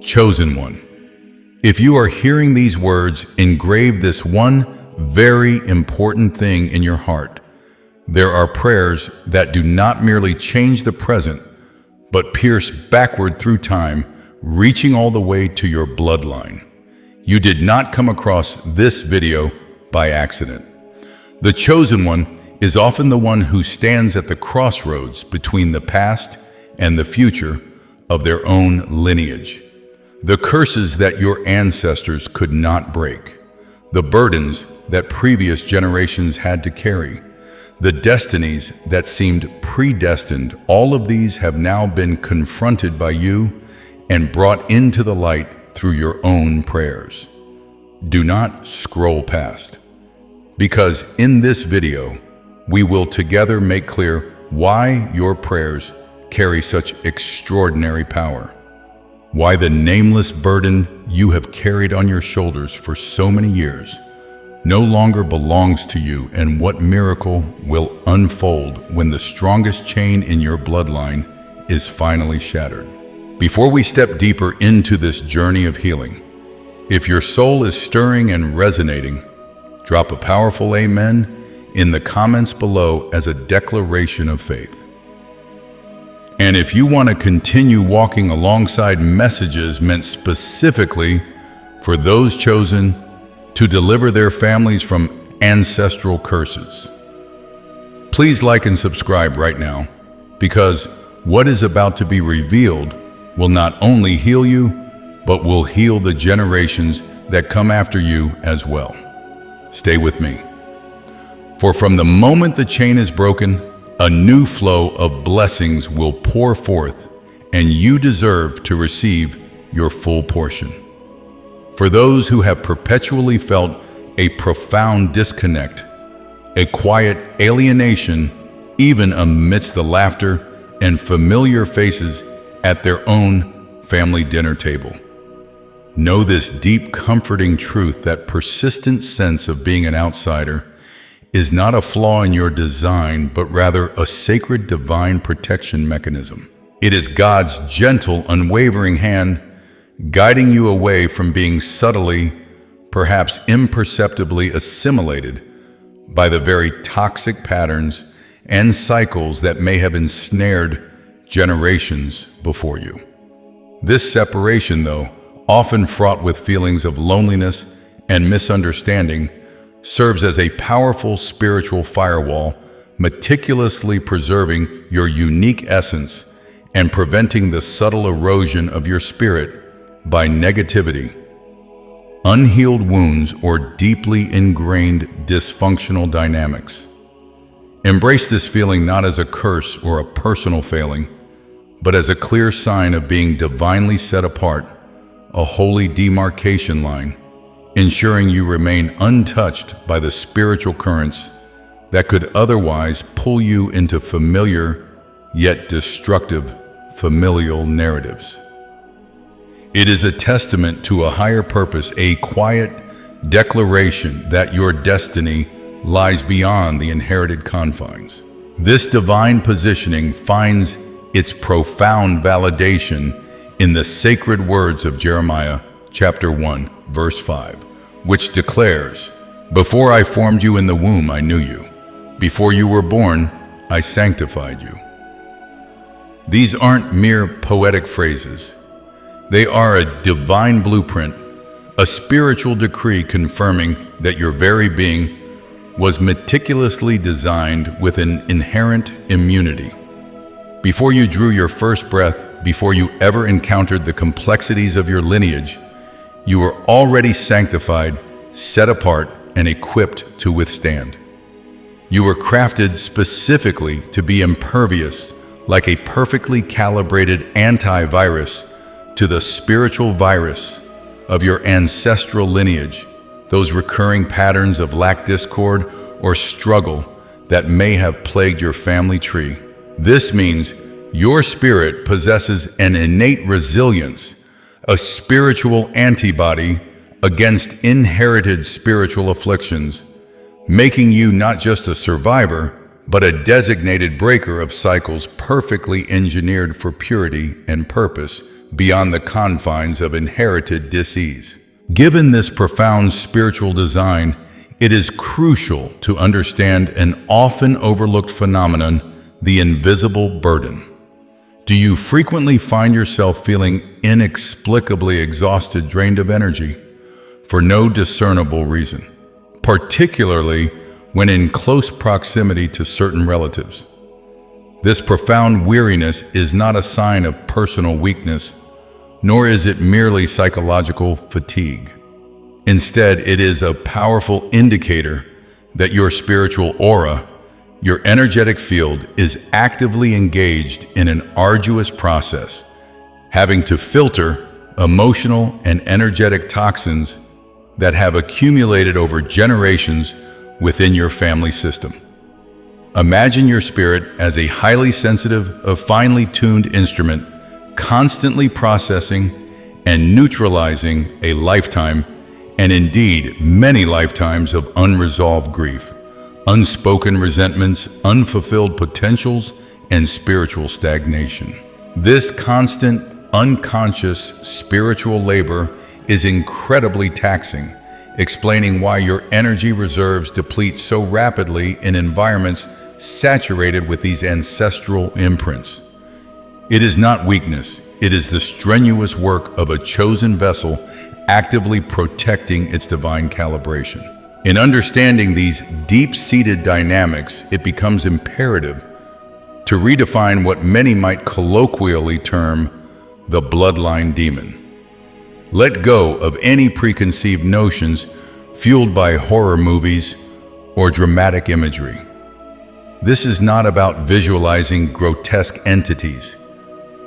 Chosen one. If you are hearing these words, engrave this one very important thing in your heart. There are prayers that do not merely change the present, but pierce backward through time, reaching all the way to your bloodline. You did not come across this video by accident. The chosen one is often the one who stands at the crossroads between the past and the future of their own lineage. The curses that your ancestors could not break, the burdens that previous generations had to carry, the destinies that seemed predestined, all of these have now been confronted by you and brought into the light through your own prayers. Do not scroll past, because in this video, we will together make clear why your prayers carry such extraordinary power, why the nameless burden you have carried on your shoulders for so many years no longer belongs to you, and what miracle will unfold when the strongest chain in your bloodline is finally shattered. Before we step deeper into this journey of healing, if your soul is stirring and resonating, drop a powerful amen in the comments below as a declaration of faith. And if you want to continue walking alongside messages meant specifically for those chosen to deliver their families from ancestral curses, please like and subscribe right now, because what is about to be revealed will not only heal you, but will heal the generations that come after you as well. Stay with me. For from the moment the chain is broken, a new flow of blessings will pour forth, and you deserve to receive your full portion. For those who have perpetually felt a profound disconnect, a quiet alienation, even amidst the laughter and familiar faces at their own family dinner table, know this deep, comforting truth that persistent sense of being an outsider is not a flaw in your design, but rather a sacred divine protection mechanism. It is God's gentle, unwavering hand guiding you away from being subtly, perhaps imperceptibly assimilated by the very toxic patterns and cycles that may have ensnared generations before you. This separation, though, often fraught with feelings of loneliness and misunderstanding, serves as a powerful spiritual firewall, meticulously preserving your unique essence and preventing the subtle erosion of your spirit by negativity, unhealed wounds, or deeply ingrained dysfunctional dynamics. Embrace this feeling not as a curse or a personal failing, but as a clear sign of being divinely set apart, a holy demarcation line, ensuring you remain untouched by the spiritual currents that could otherwise pull you into familiar yet destructive familial narratives. It is a testament to a higher purpose, a quiet declaration that your destiny lies beyond the inherited confines. This divine positioning finds its profound validation in the sacred words of Jeremiah chapter 1, verse 5, which declares, "Before I formed you in the womb, I knew you. Before you were born, I sanctified you." These aren't mere poetic phrases. They are a divine blueprint, a spiritual decree confirming that your very being was meticulously designed with an inherent immunity. Before you drew your first breath, before you ever encountered the complexities of your lineage, you were already sanctified, set apart, and equipped to withstand. You were crafted specifically to be impervious, like a perfectly calibrated antivirus to the spiritual virus of your ancestral lineage, those recurring patterns of lack, discord, or struggle that may have plagued your family tree. This means your spirit possesses an innate resilience, a spiritual antibody against inherited spiritual afflictions, making you not just a survivor, but a designated breaker of cycles perfectly engineered for purity and purpose beyond the confines of inherited dis-ease. Given this profound spiritual design, it is crucial to understand an often overlooked phenomenon, the invisible burden. Do you frequently find yourself feeling inexplicably exhausted, drained of energy, for no discernible reason, particularly when in close proximity to certain relatives? This profound weariness is not a sign of personal weakness, nor is it merely psychological fatigue. Instead, it is a powerful indicator that your spiritual aura, your energetic field, is actively engaged in an arduous process, having to filter emotional and energetic toxins that have accumulated over generations within your family system. Imagine your spirit as a highly sensitive, finely tuned instrument, constantly processing and neutralizing a lifetime, and indeed many lifetimes, of unresolved grief, unspoken resentments, unfulfilled potentials, and spiritual stagnation. This constant, unconscious spiritual labor is incredibly taxing, explaining why your energy reserves deplete so rapidly in environments saturated with these ancestral imprints. It is not weakness, it is the strenuous work of a chosen vessel actively protecting its divine calibration. In understanding these deep-seated dynamics, it becomes imperative to redefine what many might colloquially term the bloodline demon. Let go of any preconceived notions fueled by horror movies or dramatic imagery. This is not about visualizing grotesque entities,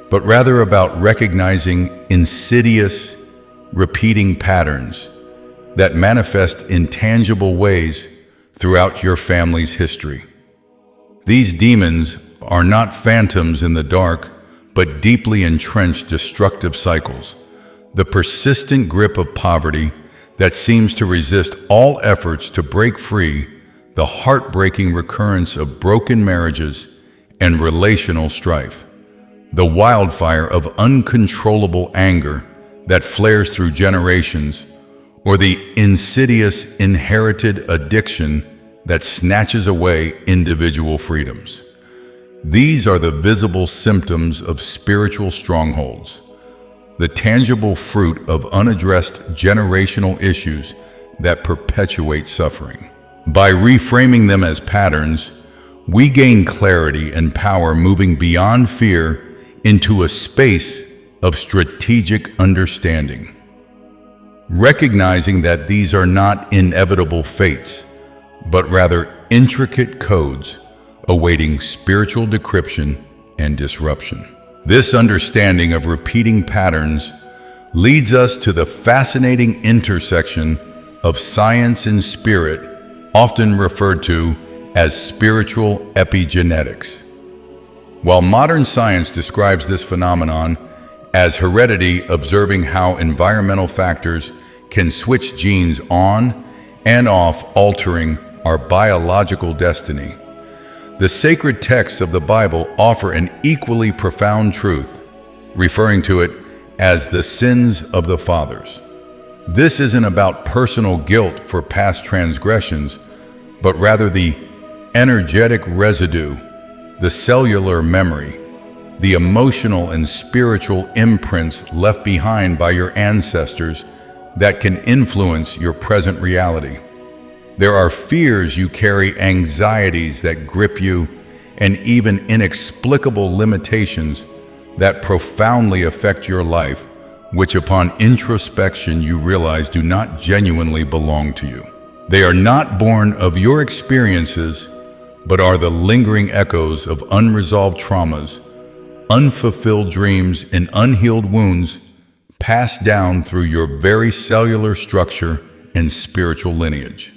but rather about recognizing insidious, repeating patterns that manifest in tangible ways throughout your family's history. These demons are not phantoms in the dark, but deeply entrenched destructive cycles, the persistent grip of poverty that seems to resist all efforts to break free, the heartbreaking recurrence of broken marriages and relational strife, the wildfire of uncontrollable anger that flares through generations, or the insidious inherited addiction that snatches away individual freedoms. These are the visible symptoms of spiritual strongholds, the tangible fruit of unaddressed generational issues that perpetuate suffering. By reframing them as patterns, we gain clarity and power, moving beyond fear into a space of strategic understanding. Recognizing that these are not inevitable fates, but rather intricate codes awaiting spiritual decryption and disruption. This understanding of repeating patterns leads us to the fascinating intersection of science and spirit, often referred to as spiritual epigenetics. While modern science describes this phenomenon as heredity, observing how environmental factors can switch genes on and off, altering our biological destiny, the sacred texts of the Bible offer an equally profound truth, referring to it as the sins of the fathers. This isn't about personal guilt for past transgressions, but rather the energetic residue, the cellular memory, the emotional and spiritual imprints left behind by your ancestors that can influence your present reality. There are fears you carry, anxieties that grip you, and even inexplicable limitations that profoundly affect your life, which upon introspection you realize do not genuinely belong to you. They are not born of your experiences, but are the lingering echoes of unresolved traumas, unfulfilled dreams, and unhealed wounds passed down through your very cellular structure and spiritual lineage.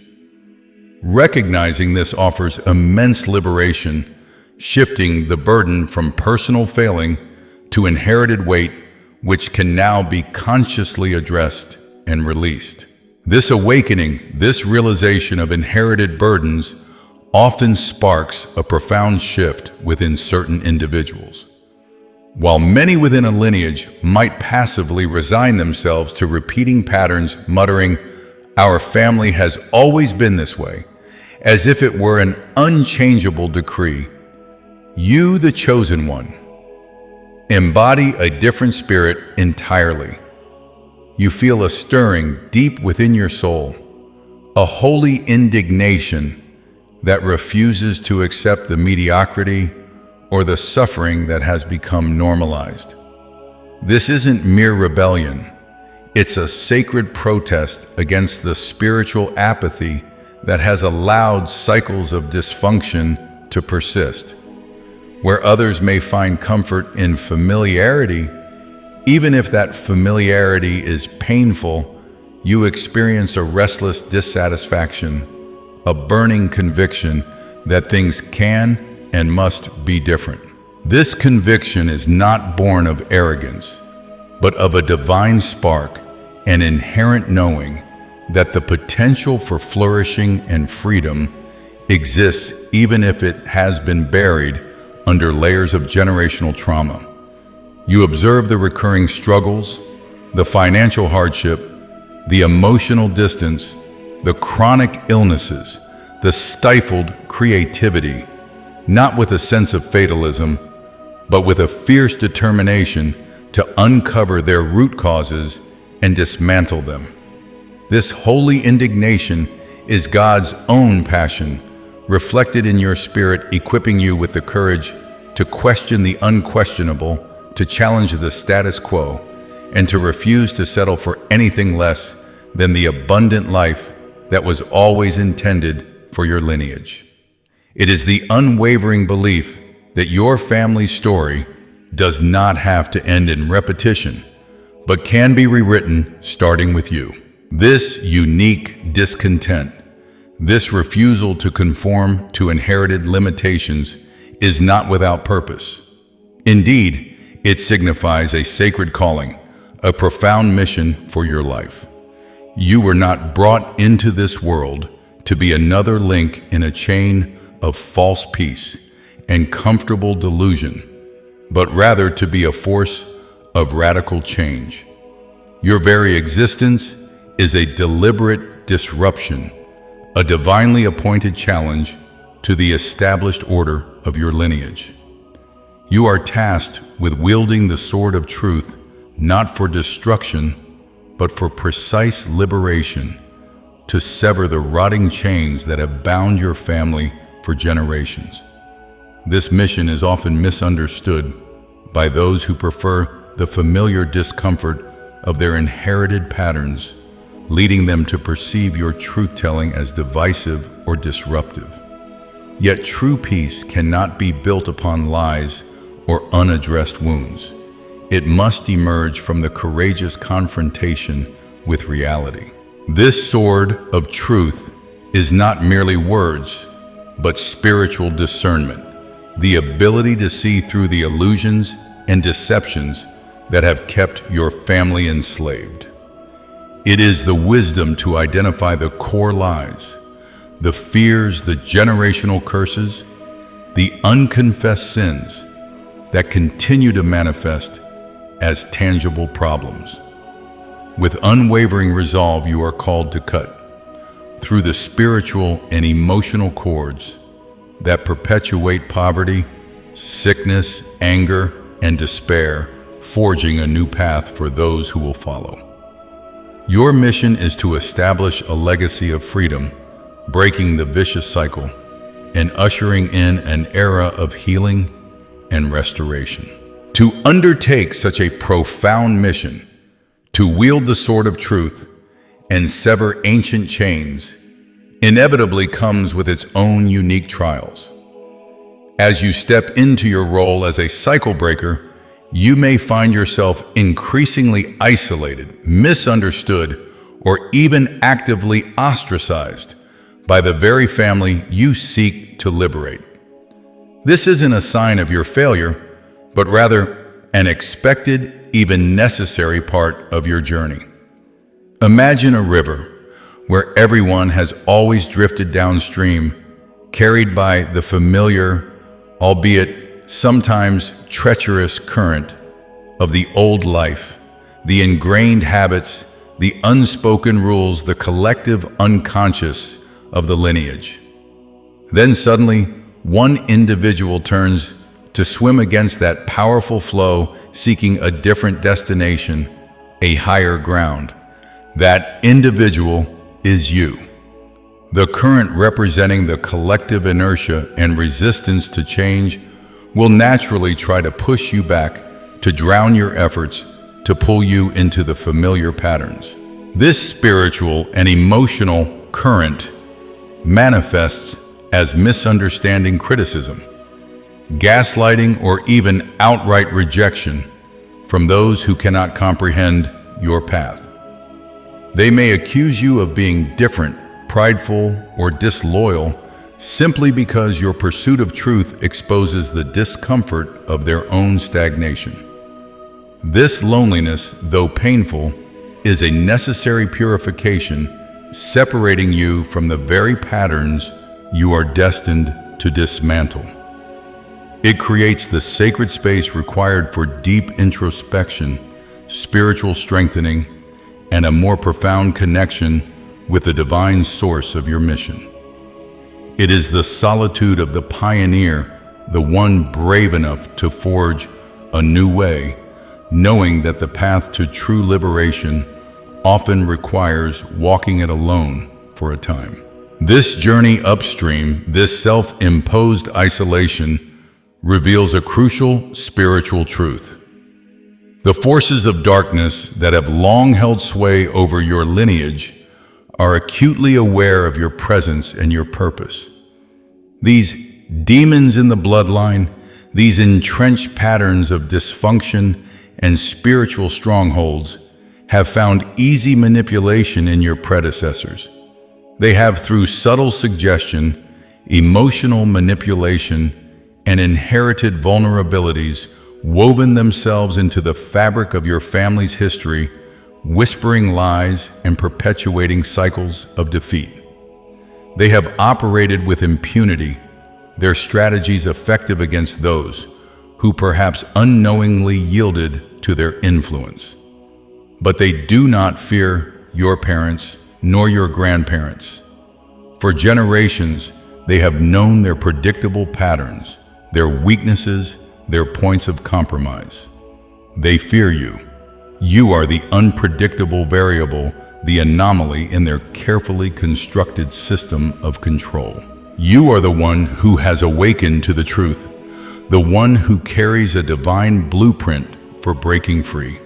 Recognizing this offers immense liberation, shifting the burden from personal failing to inherited weight, which can now be consciously addressed and released. This awakening, this realization of inherited burdens, often sparks a profound shift within certain individuals. While many within a lineage might passively resign themselves to repeating patterns, muttering, "Our family has always been this way," as if it were an unchangeable decree, you, the chosen one, embody a different spirit entirely. You feel a stirring deep within your soul, a holy indignation that refuses to accept the mediocrity or the suffering that has become normalized. This isn't mere rebellion. It's a sacred protest against the spiritual apathy that has allowed cycles of dysfunction to persist. Where others may find comfort in familiarity, even if that familiarity is painful, you experience a restless dissatisfaction, a burning conviction that things can and must be different. This conviction is not born of arrogance, but of a divine spark, an inherent knowing that the potential for flourishing and freedom exists even if it has been buried under layers of generational trauma. You observe the recurring struggles, the financial hardship, the emotional distance, the chronic illnesses, the stifled creativity, not with a sense of fatalism, but with a fierce determination to uncover their root causes and dismantle them. This holy indignation is God's own passion, reflected in your spirit, equipping you with the courage to question the unquestionable, to challenge the status quo, and to refuse to settle for anything less than the abundant life that was always intended for your lineage. It is the unwavering belief that your family's story does not have to end in repetition, but can be rewritten starting with you. This unique discontent, this refusal to conform to inherited limitations, is not without purpose. Indeed, it signifies a sacred calling, a profound mission for your life. You were not brought into this world to be another link in a chain of false peace and comfortable delusion, but rather to be a force of radical change. Your very existence is a deliberate disruption, a divinely appointed challenge to the established order of your lineage. You are tasked with wielding the sword of truth, not for destruction, but for precise liberation, to sever the rotting chains that have bound your family for generations. This mission is often misunderstood by those who prefer the familiar discomfort of their inherited patterns, leading them to perceive your truth-telling as divisive or disruptive. Yet true peace cannot be built upon lies or unaddressed wounds. It must emerge from the courageous confrontation with reality. This sword of truth is not merely words, but spiritual discernment, the ability to see through the illusions and deceptions that have kept your family enslaved. It is the wisdom to identify the core lies, the fears, the generational curses, the unconfessed sins that continue to manifest as tangible problems. With unwavering resolve, you are called to cut through the spiritual and emotional cords that perpetuate poverty, sickness, anger, and despair, forging a new path for those who will follow. Your mission is to establish a legacy of freedom, breaking the vicious cycle and ushering in an era of healing and restoration. To undertake such a profound mission, to wield the sword of truth and sever ancient chains, inevitably comes with its own unique trials. As you step into your role as a cycle breaker, you may find yourself increasingly isolated, misunderstood, or even actively ostracized by the very family you seek to liberate. This isn't a sign of your failure, but rather an expected, even necessary part of your journey. Imagine a river where everyone has always drifted downstream, carried by the familiar, albeit sometimes treacherous current of the old life, the ingrained habits, the unspoken rules, the collective unconscious of the lineage. Then suddenly, one individual turns to swim against that powerful flow, seeking a different destination, a higher ground. That individual is you. The current representing the collective inertia and resistance to change will naturally try to push you back, to drown your efforts, to pull you into the familiar patterns. This spiritual and emotional current manifests as misunderstanding, criticism, gaslighting, or even outright rejection from those who cannot comprehend your path. They may accuse you of being different, prideful, or disloyal simply because your pursuit of truth exposes the discomfort of their own stagnation. This loneliness, though painful, is a necessary purification, separating you from the very patterns you are destined to dismantle. It creates the sacred space required for deep introspection, spiritual strengthening, and a more profound connection with the divine source of your mission. It is the solitude of the pioneer, the one brave enough to forge a new way, knowing that the path to true liberation often requires walking it alone for a time. This journey upstream, this self-imposed isolation, reveals a crucial spiritual truth. The forces of darkness that have long held sway over your lineage are acutely aware of your presence and your purpose. These demons in the bloodline, these entrenched patterns of dysfunction and spiritual strongholds, have found easy manipulation in your predecessors. They have, through subtle suggestion, emotional manipulation, and inherited vulnerabilities, woven themselves into the fabric of your family's history, whispering lies and perpetuating cycles of defeat. They have operated with impunity, their strategies effective against those who perhaps unknowingly yielded to their influence. But they do not fear your parents nor your grandparents. For generations, they have known their predictable patterns, their weaknesses, their points of compromise. They fear you. You are the unpredictable variable, the anomaly in their carefully constructed system of control. You are the one who has awakened to the truth, the one who carries a divine blueprint for breaking free.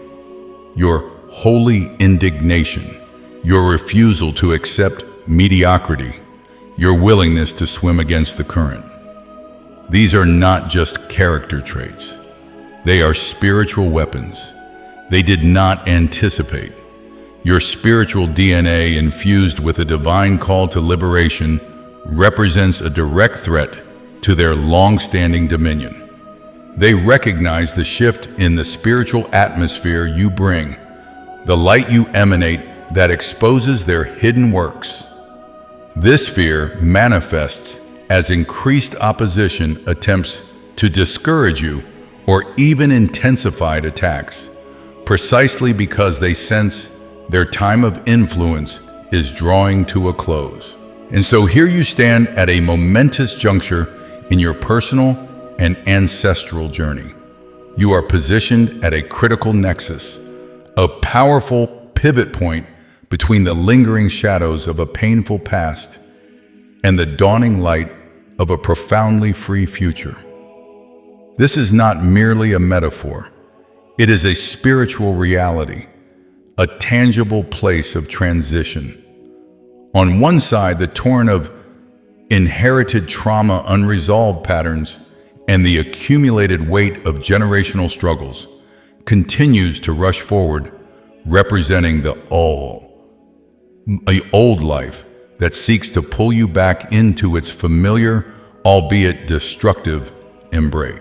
Your holy indignation, your refusal to accept mediocrity, your willingness to swim against the current. These are not just character traits. They are spiritual weapons. They did not anticipate. Your spiritual DNA, infused with a divine call to liberation, represents a direct threat to their long-standing dominion. They recognize the shift in the spiritual atmosphere you bring, the light you emanate that exposes their hidden works. This fear manifests as increased opposition, attempts to discourage you, or even intensified attacks, precisely because they sense their time of influence is drawing to a close. And so here you stand at a momentous juncture in your personal and ancestral journey. You are positioned at a critical nexus, a powerful pivot point between the lingering shadows of a painful past and the dawning light of a profoundly free future. This is not merely a metaphor. It is a spiritual reality, a tangible place of transition. On one side, the torrent of inherited trauma, unresolved patterns, and the accumulated weight of generational struggles continues to rush forward, representing the old life that seeks to pull you back into its familiar, albeit destructive, embrace.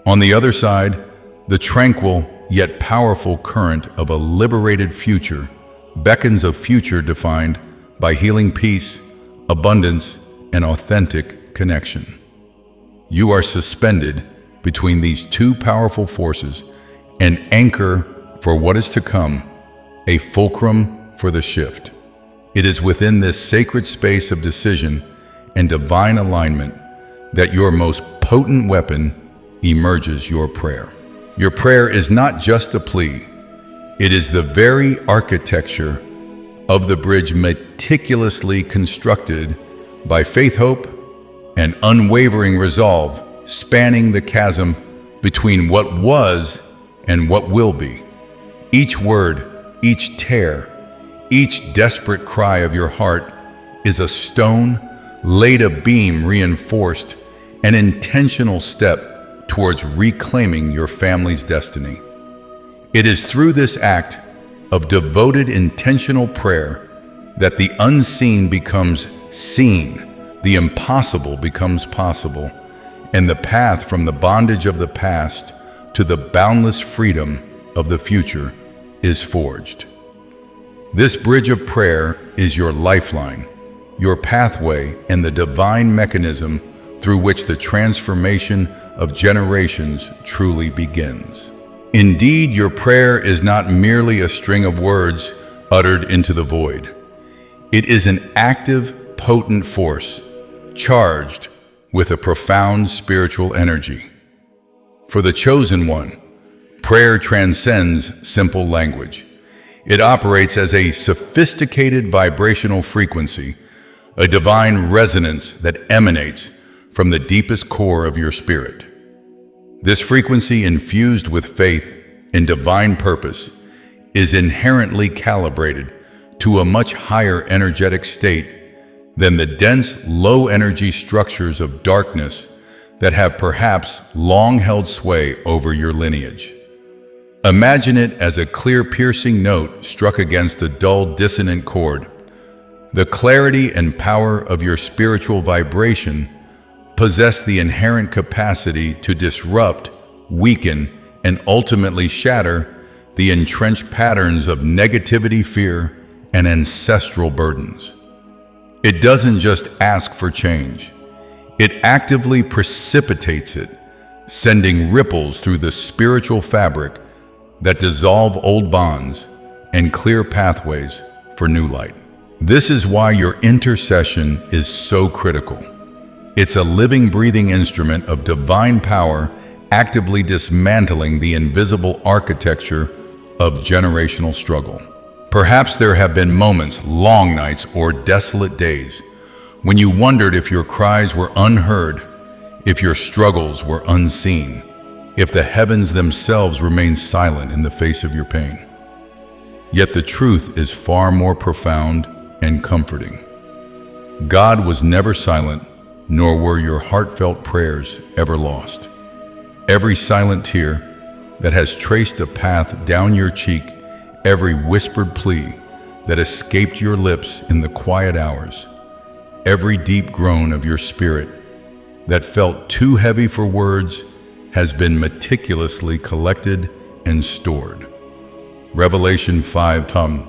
On the other side, the tranquil yet powerful current of a liberated future beckons a future defined by healing, peace, abundance, and authentic connection. you are suspended between these two powerful forces, an anchor for what is to come, a fulcrum for the shift. It is within this sacred space of decision and divine alignment that your most potent weapon emerges: your prayer. Your prayer is not just a plea. It is the very architecture of the bridge meticulously constructed by faith, hope, and unwavering resolve, spanning the chasm between what was and what will be. Each word, each tear, each desperate cry of your heart is a stone laid abeam, reinforced, an intentional step towards reclaiming your family's destiny. It is through this act of devoted, intentional prayer that the unseen becomes seen, the impossible becomes possible, and the path from the bondage of the past to the boundless freedom of the future is forged. This bridge of prayer is your lifeline, your pathway, and the divine mechanism through which the transformation of generations truly begins. Indeed, your prayer is not merely a string of words uttered into the void. It is an active, potent force, charged with a profound spiritual energy. For the chosen one, prayer transcends simple language. It operates as a sophisticated vibrational frequency, a divine resonance that emanates from the deepest core of your spirit. This frequency, infused with faith and divine purpose, is inherently calibrated to a much higher energetic state than the dense, low-energy structures of darkness that have perhaps long held sway over your lineage. Imagine it as a clear, piercing note struck against a dull, dissonant chord. The clarity and power of your spiritual vibration possess the inherent capacity to disrupt, weaken, and ultimately shatter the entrenched patterns of negativity, fear, and ancestral burdens. It doesn't just ask for change. It actively precipitates it, sending ripples through the spiritual fabric that dissolve old bonds and clear pathways for new light. This is why your intercession is so critical. It's a living, breathing instrument of divine power, actively dismantling the invisible architecture of generational struggle. Perhaps there have been moments, long nights, or desolate days when you wondered if your cries were unheard, if your struggles were unseen, if the heavens themselves remained silent in the face of your pain. Yet the truth is far more profound and comforting. God was never silent, nor were your heartfelt prayers ever lost. Every silent tear that has traced a path down your cheek, every whispered plea that escaped your lips in the quiet hours, every deep groan of your spirit that felt too heavy for words has been meticulously collected and stored. Revelation 5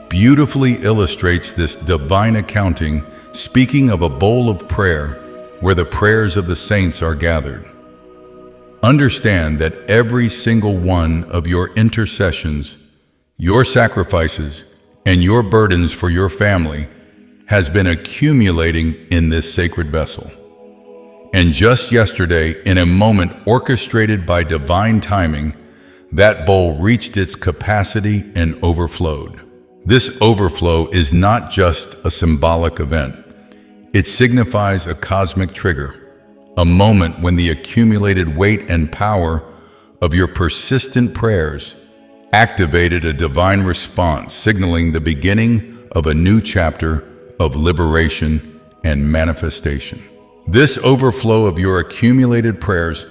beautifully illustrates this divine accounting, speaking of a bowl of prayer where the prayers of the saints are gathered. Understand that every single one of your intercessions, your sacrifices, and your burdens for your family has been accumulating in this sacred vessel. And just yesterday, in a moment orchestrated by divine timing, that bowl reached its capacity and overflowed. This overflow is not just a symbolic event. It signifies a cosmic trigger, a moment when the accumulated weight and power of your persistent prayers activated a divine response, signaling the beginning of a new chapter of liberation and manifestation. This overflow of your accumulated prayers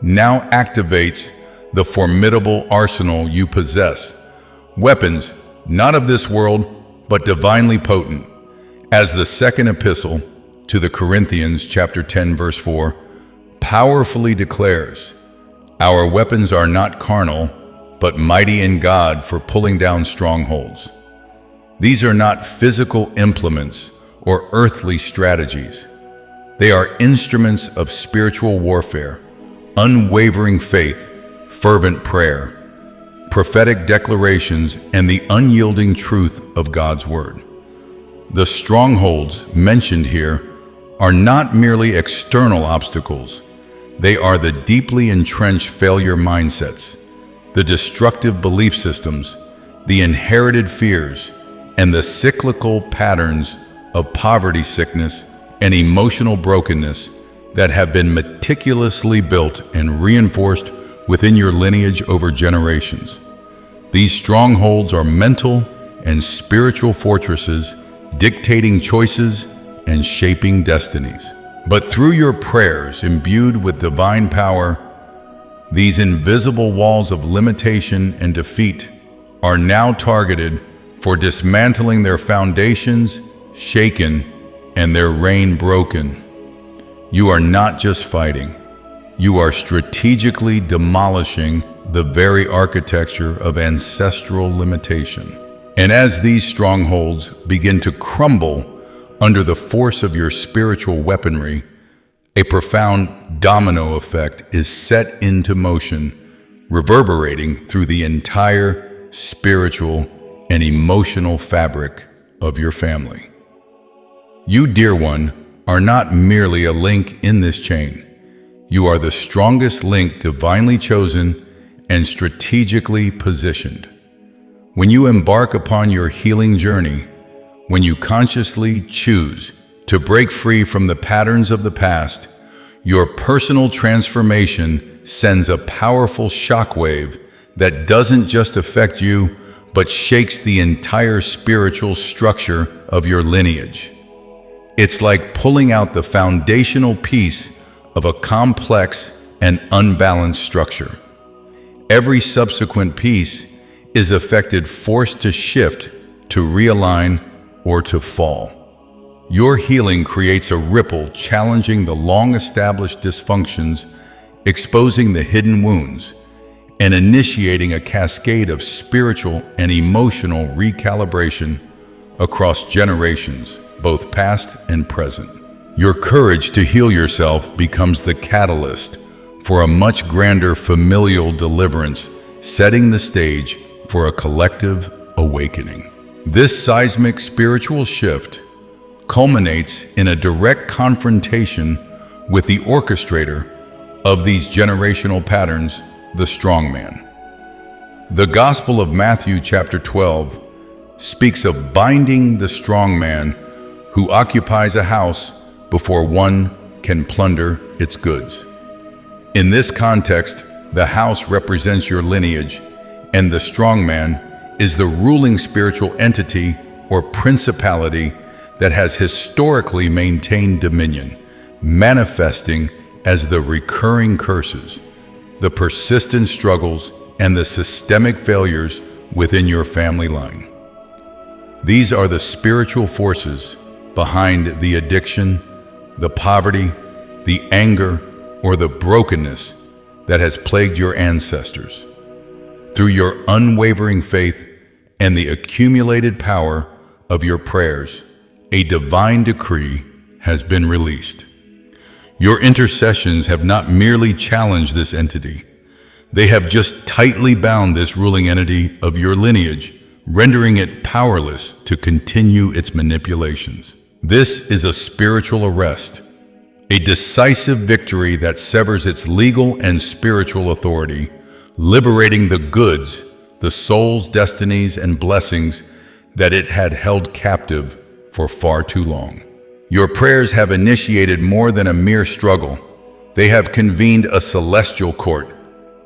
now activates the formidable arsenal you possess, weapons not of this world, but divinely potent. As the second epistle to the Corinthians, chapter 10, verse 4, powerfully declares, "Our weapons are not carnal, but mighty in God for pulling down strongholds." These are not physical implements or earthly strategies. They are instruments of spiritual warfare, unwavering faith, fervent prayer, prophetic declarations, and the unyielding truth of God's Word. The strongholds mentioned here are not merely external obstacles. They are the deeply entrenched failure mindsets, the destructive belief systems, the inherited fears, and the cyclical patterns of poverty, sickness, and emotional brokenness that have been meticulously built and reinforced within your lineage over generations. These strongholds are mental and spiritual fortresses dictating choices and shaping destinies. But through your prayers imbued with divine power, these invisible walls of limitation and defeat are now targeted for dismantling, their foundations shaken and their reign broken. You are not just fighting, you are strategically demolishing the very architecture of ancestral limitation. And as these strongholds begin to crumble under the force of your spiritual weaponry, a profound domino effect is set into motion, reverberating through the entire spiritual and emotional fabric of your family. You, dear one, are not merely a link in this chain. You are the strongest link divinely chosen and strategically positioned. When you embark upon your healing journey, when you consciously choose to break free from the patterns of the past, your personal transformation sends a powerful shockwave that doesn't just affect you, but shakes the entire spiritual structure of your lineage. It's like pulling out the foundational piece of a complex and unbalanced structure. Every subsequent piece is affected, forced to shift, to realign, or to fall. Your healing creates a ripple challenging the long-established dysfunctions, exposing the hidden wounds, and initiating a cascade of spiritual and emotional recalibration across generations, both past and present. Your courage to heal yourself becomes the catalyst for a much grander familial deliverance, setting the stage for a collective awakening. This seismic spiritual shift culminates in a direct confrontation with the orchestrator of these generational patterns, the strongman. The Gospel of Matthew chapter 12 speaks of binding the strongman who occupies a house before one can plunder its goods. In this context, the house represents your lineage, and the strongman is the ruling spiritual entity or principality that has historically maintained dominion, manifesting as the recurring curses, the persistent struggles, and the systemic failures within your family line. These are the spiritual forces behind the addiction, the poverty, the anger, or the brokenness that has plagued your ancestors. Through your unwavering faith and the accumulated power of your prayers, a divine decree has been released. Your intercessions have not merely challenged this entity, they have just tightly bound this ruling entity of your lineage, rendering it powerless to continue its manipulations. This is a spiritual arrest, a decisive victory that severs its legal and spiritual authority, liberating the goods, the soul's destinies and blessings that it had held captive for far too long. Your prayers have initiated more than a mere struggle. They have convened a celestial court.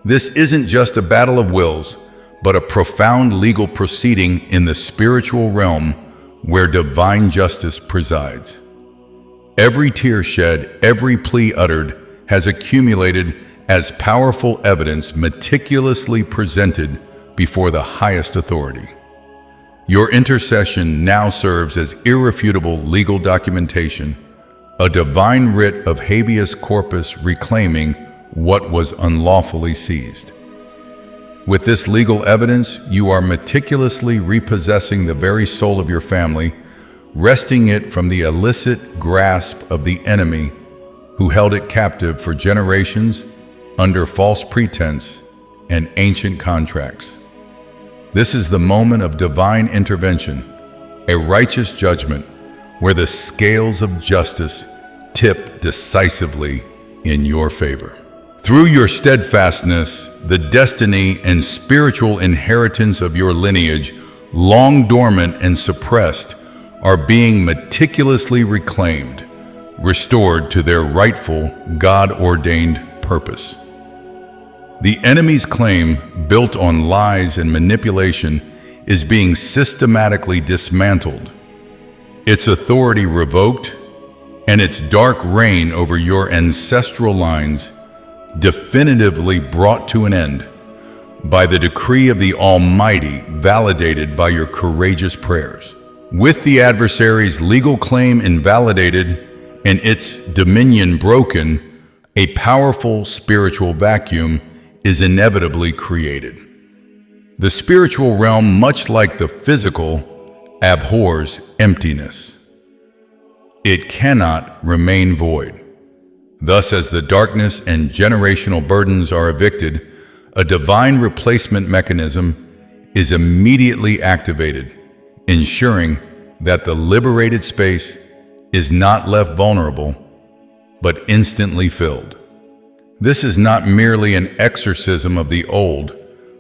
This isn't just a battle of wills, but a profound legal proceeding in the spiritual realm where divine justice presides. Every tear shed, every plea uttered has accumulated as powerful evidence meticulously presented before the highest authority. Your intercession now serves as irrefutable legal documentation, a divine writ of habeas corpus reclaiming what was unlawfully seized. With this legal evidence, you are meticulously repossessing the very soul of your family, wresting it from the illicit grasp of the enemy who held it captive for generations under false pretense and ancient contracts. This is the moment of divine intervention, a righteous judgment where the scales of justice tip decisively in your favor. Through your steadfastness, the destiny and spiritual inheritance of your lineage, long dormant and suppressed, are being meticulously reclaimed, restored to their rightful, God-ordained purpose. The enemy's claim, built on lies and manipulation, is being systematically dismantled, its authority revoked, and its dark reign over your ancestral lines definitively brought to an end by the decree of the Almighty, validated by your courageous prayers. With the adversary's legal claim invalidated and its dominion broken, a powerful spiritual vacuum is inevitably created. The spiritual realm, much like the physical, abhors emptiness. It cannot remain void. Thus, as the darkness and generational burdens are evicted, a divine replacement mechanism is immediately activated, ensuring that the liberated space is not left vulnerable, but instantly filled. This is not merely an exorcism of the old,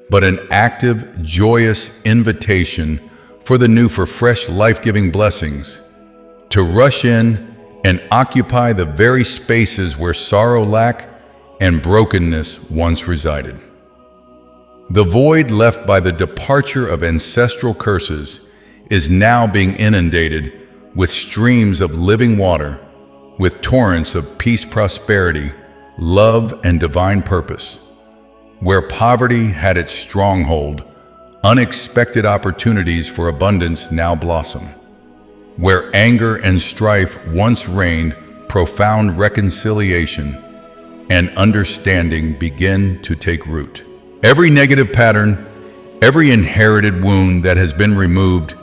but an active, joyous invitation for the new, for fresh, life-giving blessings, to rush in and occupy the very spaces where sorrow, lack, and brokenness once resided. The void left by the departure of ancestral curses is now being inundated with streams of living water, with torrents of peace, prosperity, love, and divine purpose. Where poverty had its stronghold, unexpected opportunities for abundance now blossom. Where anger and strife once reigned, profound reconciliation and understanding begin to take root. Every negative pattern, every inherited wound that has been removed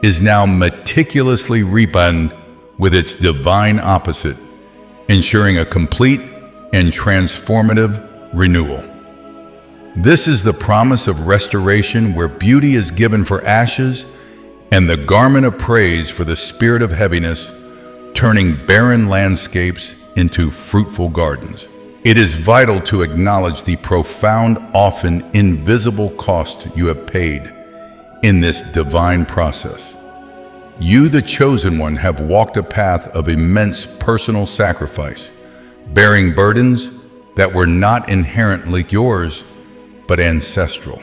is now meticulously rebound with its divine opposite, ensuring a complete and transformative renewal. This is the promise of restoration, where beauty is given for ashes and the garment of praise for the spirit of heaviness, turning barren landscapes into fruitful gardens. It is vital to acknowledge the profound, often invisible cost you have paid in this divine process. You, the chosen one, have walked a path of immense personal sacrifice, bearing burdens that were not inherently yours, but ancestral.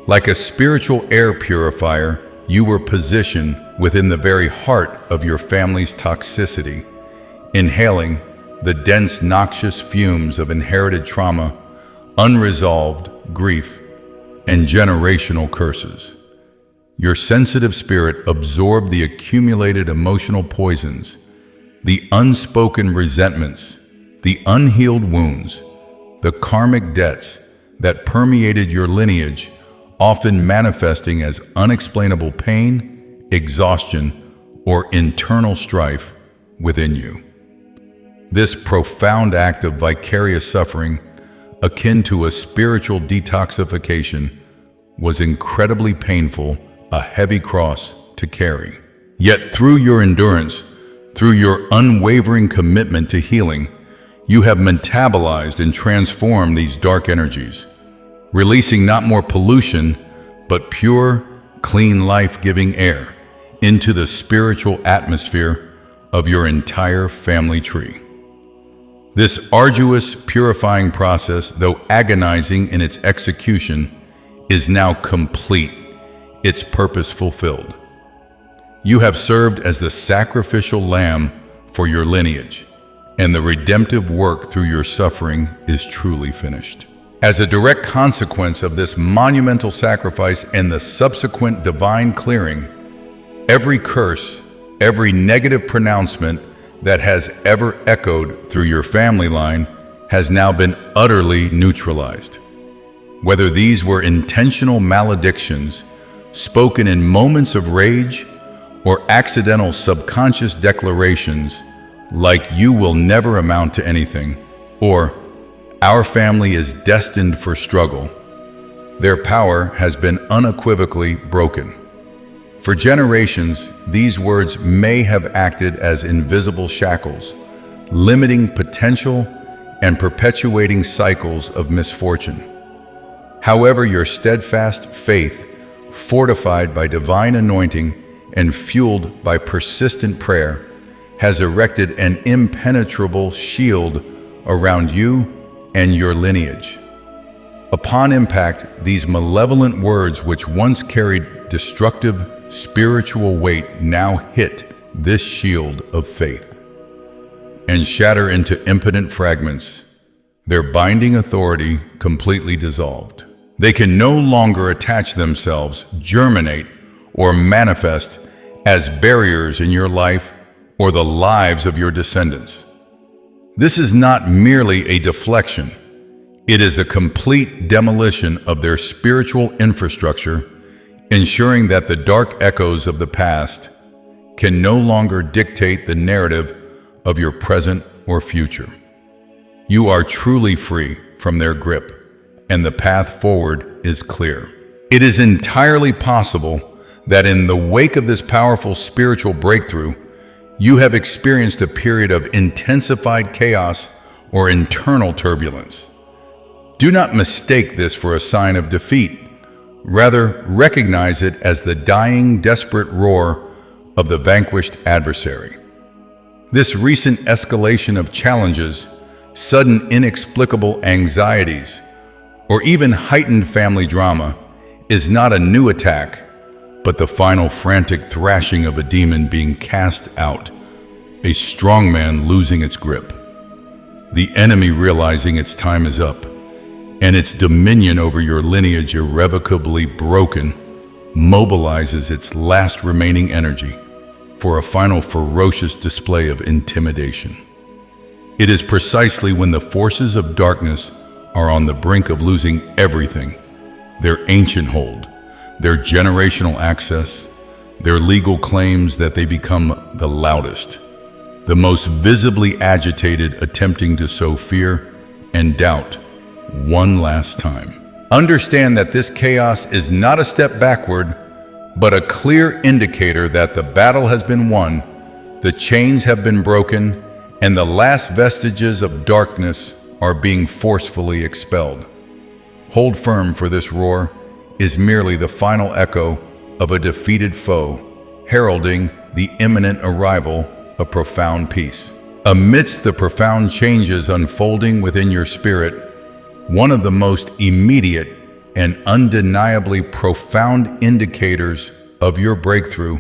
Like a spiritual air purifier, you were positioned within the very heart of your family's toxicity, inhaling the dense, noxious fumes of inherited trauma, unresolved grief, and generational curses. Your sensitive spirit absorbed the accumulated emotional poisons, the unspoken resentments, the unhealed wounds, the karmic debts that permeated your lineage, often manifesting as unexplainable pain, exhaustion, or internal strife within you. This profound act of vicarious suffering, akin to a spiritual detoxification, was incredibly painful, a heavy cross to carry. Yet through your endurance, through your unwavering commitment to healing, you have metabolized and transformed these dark energies, releasing not more pollution, but pure, clean, life-giving air into the spiritual atmosphere of your entire family tree. This arduous, purifying process, though agonizing in its execution, is now complete, its purpose fulfilled. You have served as the sacrificial lamb for your lineage, and the redemptive work through your suffering is truly finished. As a direct consequence of this monumental sacrifice and the subsequent divine clearing, every curse, every negative pronouncement that has ever echoed through your family line has now been utterly neutralized. Whether these were intentional maledictions, spoken in moments of rage, or accidental subconscious declarations, like you will never amount to anything, or our family is destined for struggle, their power has been unequivocally broken. For generations, these words may have acted as invisible shackles, limiting potential and perpetuating cycles of misfortune. However, your steadfast faith, fortified by divine anointing and fueled by persistent prayer, has erected an impenetrable shield around you and your lineage. Upon impact, these malevolent words, which once carried destructive spiritual weight, now hit this shield of faith and shatter into impotent fragments, their binding authority completely dissolved. They can no longer attach themselves, germinate, or manifest as barriers in your life or the lives of your descendants. This is not merely a deflection. It is a complete demolition of their spiritual infrastructure, ensuring that the dark echoes of the past can no longer dictate the narrative of your present or future. You are truly free from their grip, and the path forward is clear. It is entirely possible that in the wake of this powerful spiritual breakthrough, you have experienced a period of intensified chaos or internal turbulence. Do not mistake this for a sign of defeat. Rather, recognize it as the dying, desperate roar of the vanquished adversary. This recent escalation of challenges, sudden inexplicable anxieties, or even heightened family drama is not a new attack, but the final frantic thrashing of a demon being cast out, a strong man losing its grip, the enemy realizing its time is up, and its dominion over your lineage irrevocably broken, mobilizes its last remaining energy for a final ferocious display of intimidation. It is precisely when the forces of darkness are on the brink of losing everything, their ancient hold, their generational access, their legal claims, that they become the loudest, the most visibly agitated, attempting to sow fear and doubt one last time. Understand that this chaos is not a step backward, but a clear indicator that the battle has been won, the chains have been broken, and the last vestiges of darkness are being forcefully expelled. Hold firm, for this roar is merely the final echo of a defeated foe, heralding the imminent arrival of profound peace. Amidst the profound changes unfolding within your spirit, one of the most immediate and undeniably profound indicators of your breakthrough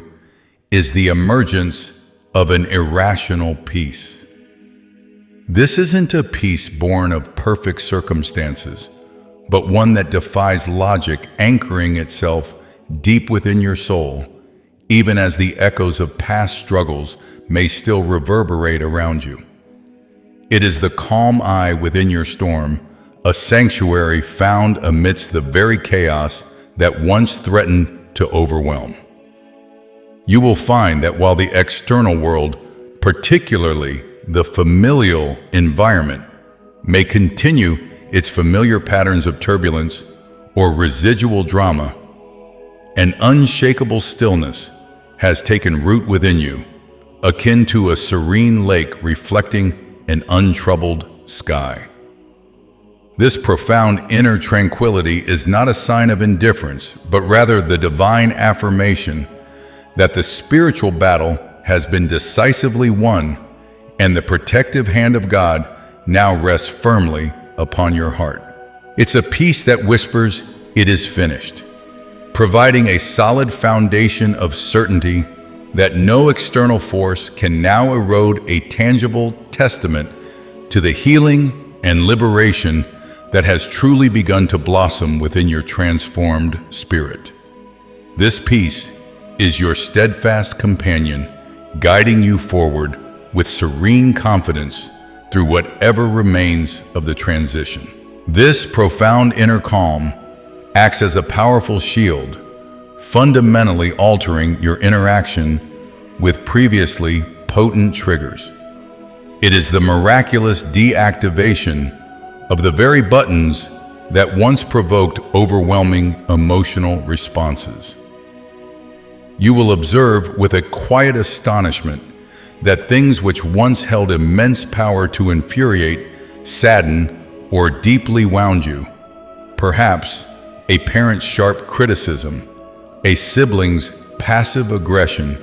is the emergence of an irrational peace. This isn't a peace born of perfect circumstances, but one that defies logic, anchoring itself deep within your soul, even as the echoes of past struggles may still reverberate around you. It is the calm eye within your storm, a sanctuary found amidst the very chaos that once threatened to overwhelm. You will find that while the external world, particularly the familial environment, may continue its familiar patterns of turbulence or residual drama, an unshakable stillness has taken root within you, akin to a serene lake reflecting an untroubled sky. This profound inner tranquility is not a sign of indifference, but rather the divine affirmation that the spiritual battle has been decisively won, and the protective hand of God now rests firmly upon your heart. It's a peace that whispers, "It is finished," providing a solid foundation of certainty that no external force can now erode, a tangible testament to the healing and liberation that has truly begun to blossom within your transformed spirit. This peace is your steadfast companion, guiding you forward with serene confidence through whatever remains of the transition. This profound inner calm acts as a powerful shield, fundamentally altering your interaction with previously potent triggers. It is the miraculous deactivation of the very buttons that once provoked overwhelming emotional responses. You will observe with a quiet astonishment that things which once held immense power to infuriate, sadden, or deeply wound you, perhaps a parent's sharp criticism, a sibling's passive aggression,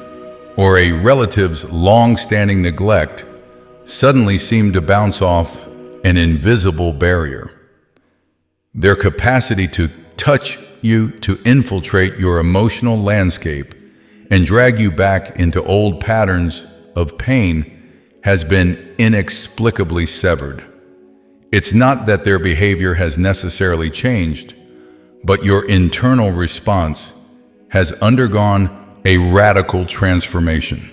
or a relative's long-standing neglect, suddenly seem to bounce off an invisible barrier. Their capacity to touch you, to infiltrate your emotional landscape, and drag you back into old patterns of pain has been inexplicably severed. It's not that their behavior has necessarily changed, but your internal response has undergone a radical transformation.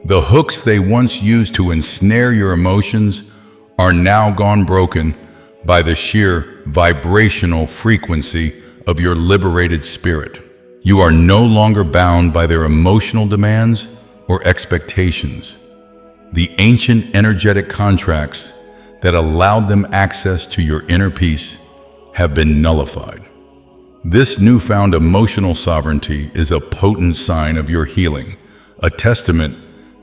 The hooks they once used to ensnare your emotions are now gone broken by the sheer vibrational frequency of your liberated spirit. You are no longer bound by their emotional demands or expectations. The ancient energetic contracts that allowed them access to your inner peace have been nullified. This newfound emotional sovereignty is a potent sign of your healing, a testament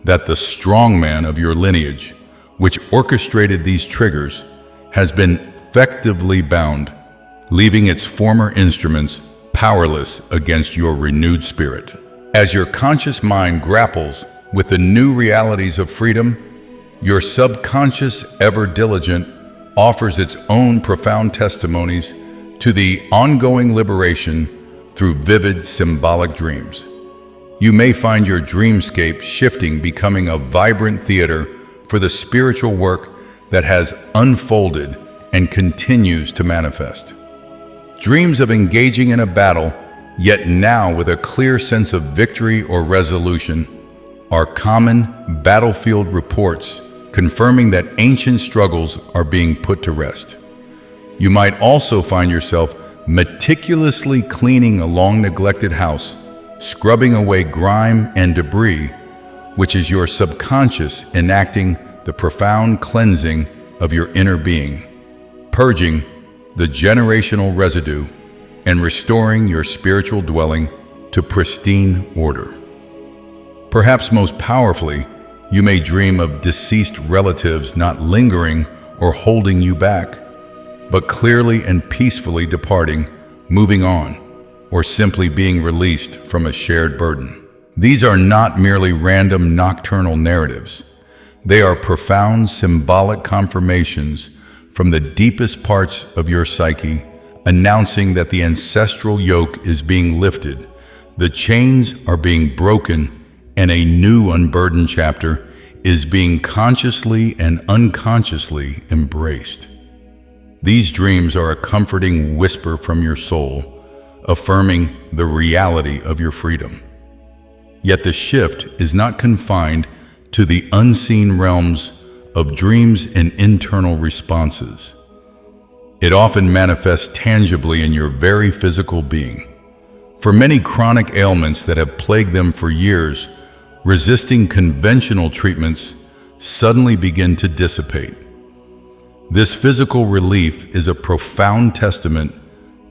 that the strong man of your lineage, which orchestrated these triggers, has been effectively bound, leaving its former instruments powerless against your renewed spirit. As your conscious mind grapples with the new realities of freedom, your subconscious, ever diligent, offers its own profound testimonies to the ongoing liberation through vivid symbolic dreams. You may find your dreamscape shifting, becoming a vibrant theater for the spiritual work that has unfolded and continues to manifest. Dreams of engaging in a battle, yet now with a clear sense of victory or resolution, are common battlefield reports confirming that ancient struggles are being put to rest. You might also find yourself meticulously cleaning a long-neglected house, scrubbing away grime and debris, which is your subconscious enacting the profound cleansing of your inner being, purging the generational residue and restoring your spiritual dwelling to pristine order. Perhaps most powerfully, you may dream of deceased relatives not lingering or holding you back, but clearly and peacefully departing, moving on, or simply being released from a shared burden. These are not merely random nocturnal narratives. They are profound symbolic confirmations from the deepest parts of your psyche, announcing that the ancestral yoke is being lifted, the chains are being broken, and a new unburdened chapter is being consciously and unconsciously embraced. These dreams are a comforting whisper from your soul, affirming the reality of your freedom. Yet the shift is not confined to the unseen realms of dreams and internal responses. It often manifests tangibly in your very physical being. For many chronic ailments that have plagued them for years, resisting conventional treatments suddenly begin to dissipate. This physical relief is a profound testament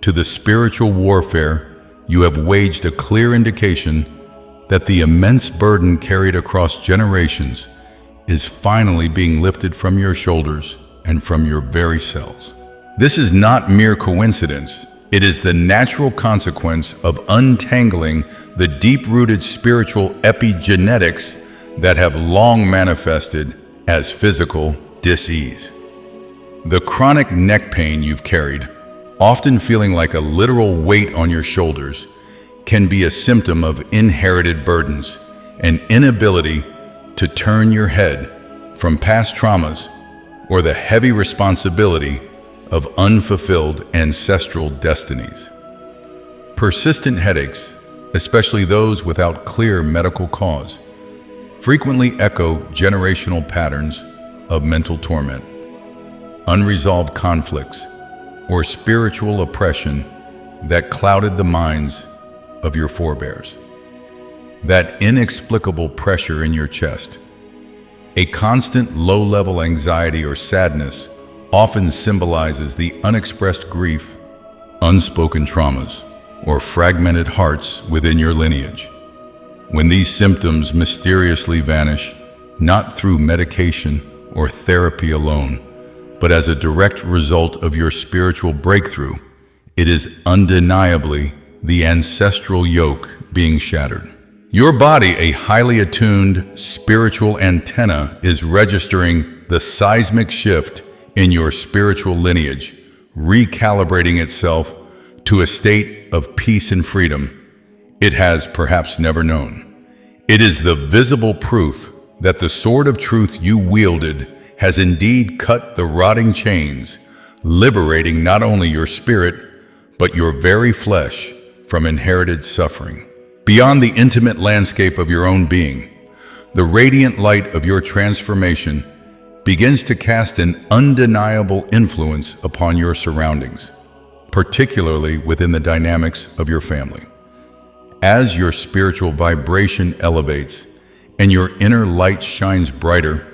to the spiritual warfare you have waged, a clear indication that the immense burden carried across generations is finally being lifted from your shoulders and from your very cells. This is not mere coincidence. It is the natural consequence of untangling the deep-rooted spiritual epigenetics that have long manifested as physical dis-ease. The chronic neck pain you've carried, often feeling like a literal weight on your shoulders, can be a symptom of inherited burdens, an inability to turn your head from past traumas, or the heavy responsibility of unfulfilled ancestral destinies. Persistent headaches, especially those without clear medical cause, frequently echo generational patterns of mental torment, unresolved conflicts, or spiritual oppression that clouded the minds of your forebears. That inexplicable pressure in your chest, A constant low-level anxiety or sadness often symbolizes the unexpressed grief, unspoken traumas, or fragmented hearts within your lineage. When these symptoms mysteriously vanish, not through medication or therapy alone, but as a direct result of your spiritual breakthrough, it is undeniably the ancestral yoke being shattered. Your body, a highly attuned spiritual antenna, is registering the seismic shift in your spiritual lineage, recalibrating itself to a state of peace and freedom it has perhaps never known. It is the visible proof that the sword of truth you wielded has indeed cut the rotting chains, liberating not only your spirit, but your very flesh from inherited suffering. Beyond the intimate landscape of your own being, the radiant light of your transformation begins to cast an undeniable influence upon your surroundings, particularly within the dynamics of your family. As your spiritual vibration elevates and your inner light shines brighter,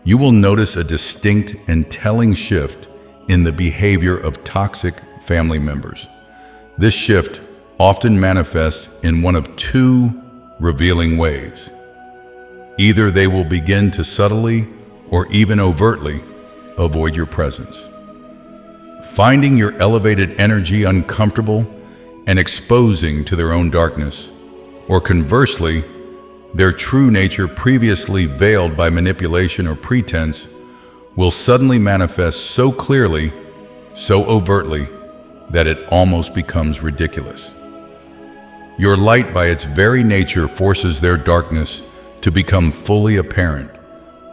you will notice a distinct and telling shift in the behavior of toxic family members. This shift often manifests in one of two revealing ways. Either they will begin to subtly or even overtly avoid your presence, finding your elevated energy uncomfortable and exposing to their own darkness, or conversely, their true nature, previously veiled by manipulation or pretense, will suddenly manifest so clearly, so overtly, that it almost becomes ridiculous. Your light, by its very nature, forces their darkness to become fully apparent,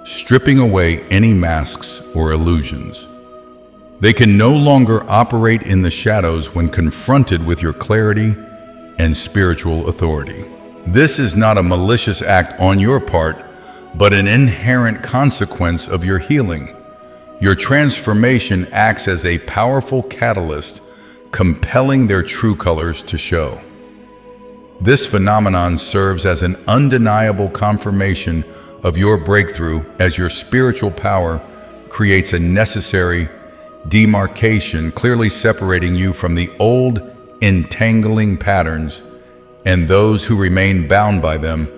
stripping away any masks or illusions. They can no longer operate in the shadows when confronted with your clarity and spiritual authority. This is not a malicious act on your part, but an inherent consequence of your healing. Your transformation acts as a powerful catalyst, compelling their true colors to show. This phenomenon serves as an undeniable confirmation of your breakthrough, as your spiritual power creates a necessary demarcation, clearly separating you from the old entangling patterns and those who remain bound by them,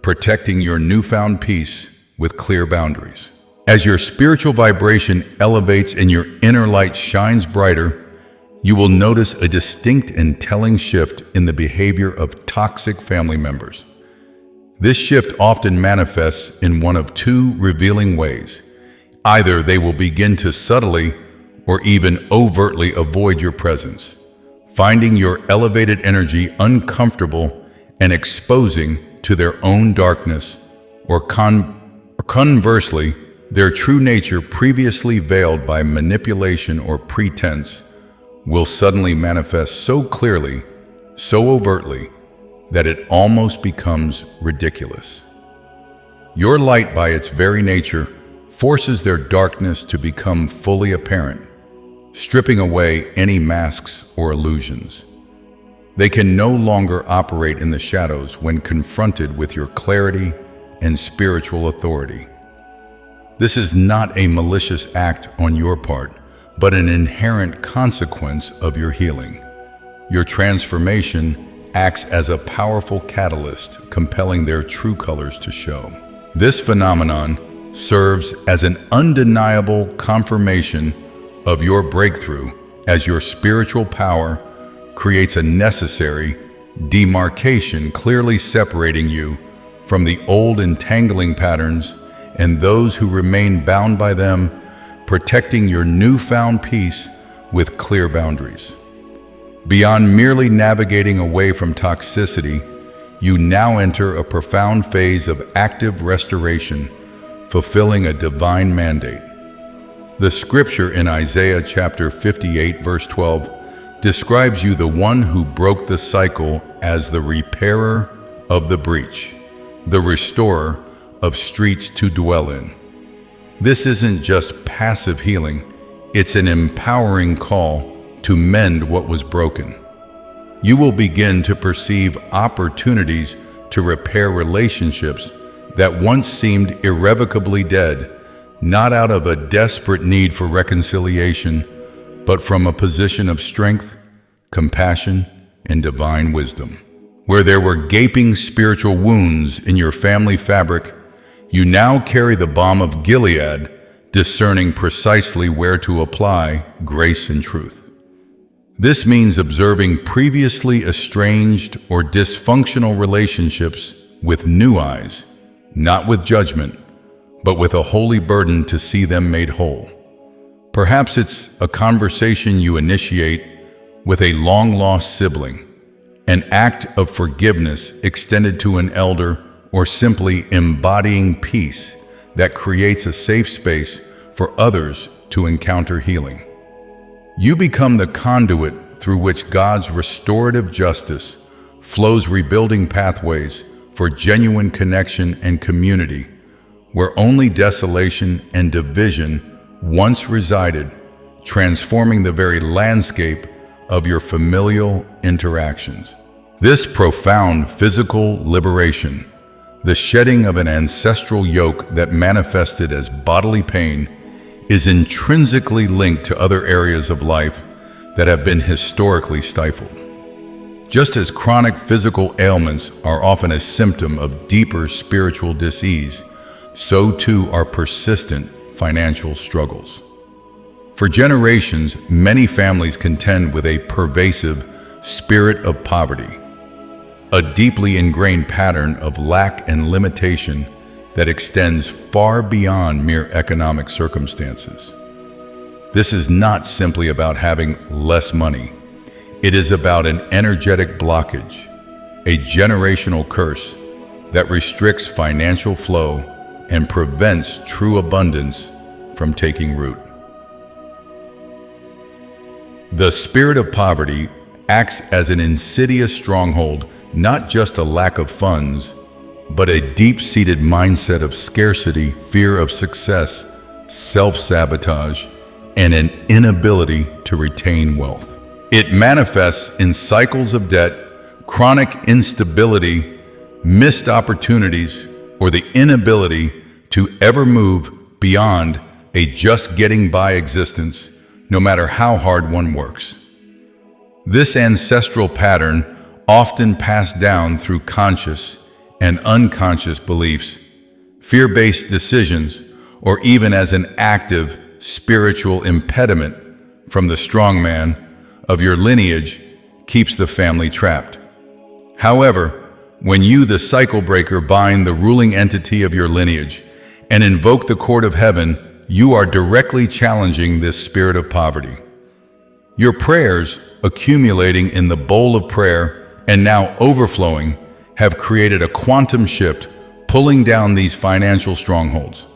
protecting your newfound peace with clear boundaries. As your spiritual vibration elevates and your inner light shines brighter, you will notice a distinct and telling shift in the behavior of toxic family members. This shift often manifests in one of two revealing ways. Either they will begin to subtly or even overtly avoid your presence, finding your elevated energy uncomfortable and exposing to their own darkness, or conversely, their true nature, previously veiled by manipulation or pretense, will suddenly manifest so clearly, so overtly, that it almost becomes ridiculous. Your light, by its very nature, forces their darkness to become fully apparent, stripping away any masks or illusions. They can no longer operate in the shadows when confronted with your clarity and spiritual authority. This is not a malicious act on your part, but an inherent consequence of your healing. Your transformation acts as a powerful catalyst, compelling their true colors to show. This phenomenon serves as an undeniable confirmation of your breakthrough, as your spiritual power creates a necessary demarcation, clearly separating you from the old entangling patterns and those who remain bound by them, protecting your newfound peace with clear boundaries. Beyond merely navigating away from toxicity, you now enter a profound phase of active restoration, fulfilling a divine mandate. The scripture in Isaiah chapter 58 verse 12 describes you, the one who broke the cycle, as the repairer of the breach, the restorer of streets to dwell in. This isn't just passive healing, it's an empowering call to mend what was broken. You will begin to perceive opportunities to repair relationships that once seemed irrevocably dead, not out of a desperate need for reconciliation, but from a position of strength, compassion, and divine wisdom. Where there were gaping spiritual wounds in your family fabric, you now carry the balm of Gilead, discerning precisely where to apply grace and truth. This means observing previously estranged or dysfunctional relationships with new eyes, not with judgment, but with a holy burden to see them made whole. Perhaps it's a conversation you initiate with a long-lost sibling, an act of forgiveness extended to an elder, or simply embodying peace that creates a safe space for others to encounter healing. You become the conduit through which God's restorative justice flows, rebuilding pathways for genuine connection and community, where only desolation and division once resided, transforming the very landscape of your familial interactions. This profound physical liberation, the shedding of an ancestral yoke that manifested as bodily pain, is intrinsically linked to other areas of life that have been historically stifled. Just as chronic physical ailments are often a symptom of deeper spiritual dis-ease, so too are persistent financial struggles. For generations, many families contend with a pervasive spirit of poverty, a deeply ingrained pattern of lack and limitation that extends far beyond mere economic circumstances. This is not simply about having less money. It is about an energetic blockage, a generational curse that restricts financial flow and prevents true abundance from taking root. The spirit of poverty acts as an insidious stronghold, not just a lack of funds, but a deep-seated mindset of scarcity, fear of success, self-sabotage, and an inability to retain wealth. It manifests in cycles of debt, chronic instability, missed opportunities, or the inability to ever move beyond a just getting by existence, no matter how hard one works. This ancestral pattern, often passed down through conscious and unconscious beliefs, fear-based decisions, or even as an active spiritual impediment from the strongman of your lineage, keeps the family trapped. However, when you, the cycle breaker, bind the ruling entity of your lineage and invoke the court of heaven, you are directly challenging this spirit of poverty. Your prayers, accumulating in the bowl of prayer and now overflowing, have created a quantum shift, pulling down these financial strongholds.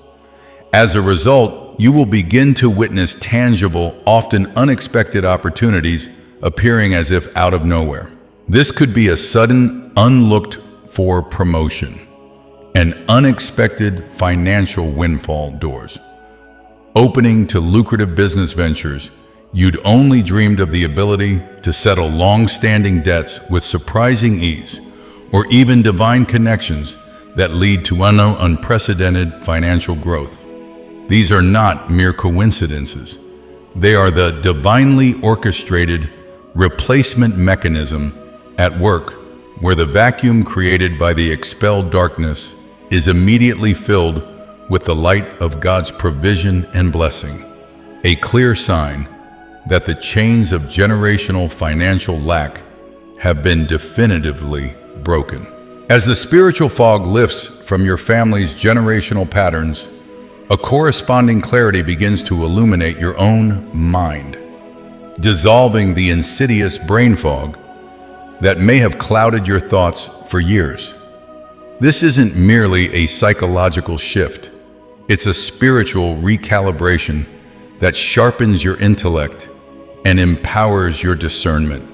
As a result, you will begin to witness tangible, often unexpected opportunities appearing as if out of nowhere. This could be a sudden, unlooked-for promotion, an unexpected financial windfall doors, opening to lucrative business ventures you'd only dreamed of, the ability to settle long-standing debts with surprising ease, or even divine connections that lead to unprecedented financial growth. These are not mere coincidences. They are the divinely orchestrated replacement mechanism at work, where the vacuum created by the expelled darkness is immediately filled with the light of God's provision and blessing, a clear sign that the chains of generational financial lack have been definitively broken. As the spiritual fog lifts from your family's generational patterns, a corresponding clarity begins to illuminate your own mind, dissolving the insidious brain fog that may have clouded your thoughts for years. This isn't merely a psychological shift. It's a spiritual recalibration that sharpens your intellect and empowers your discernment.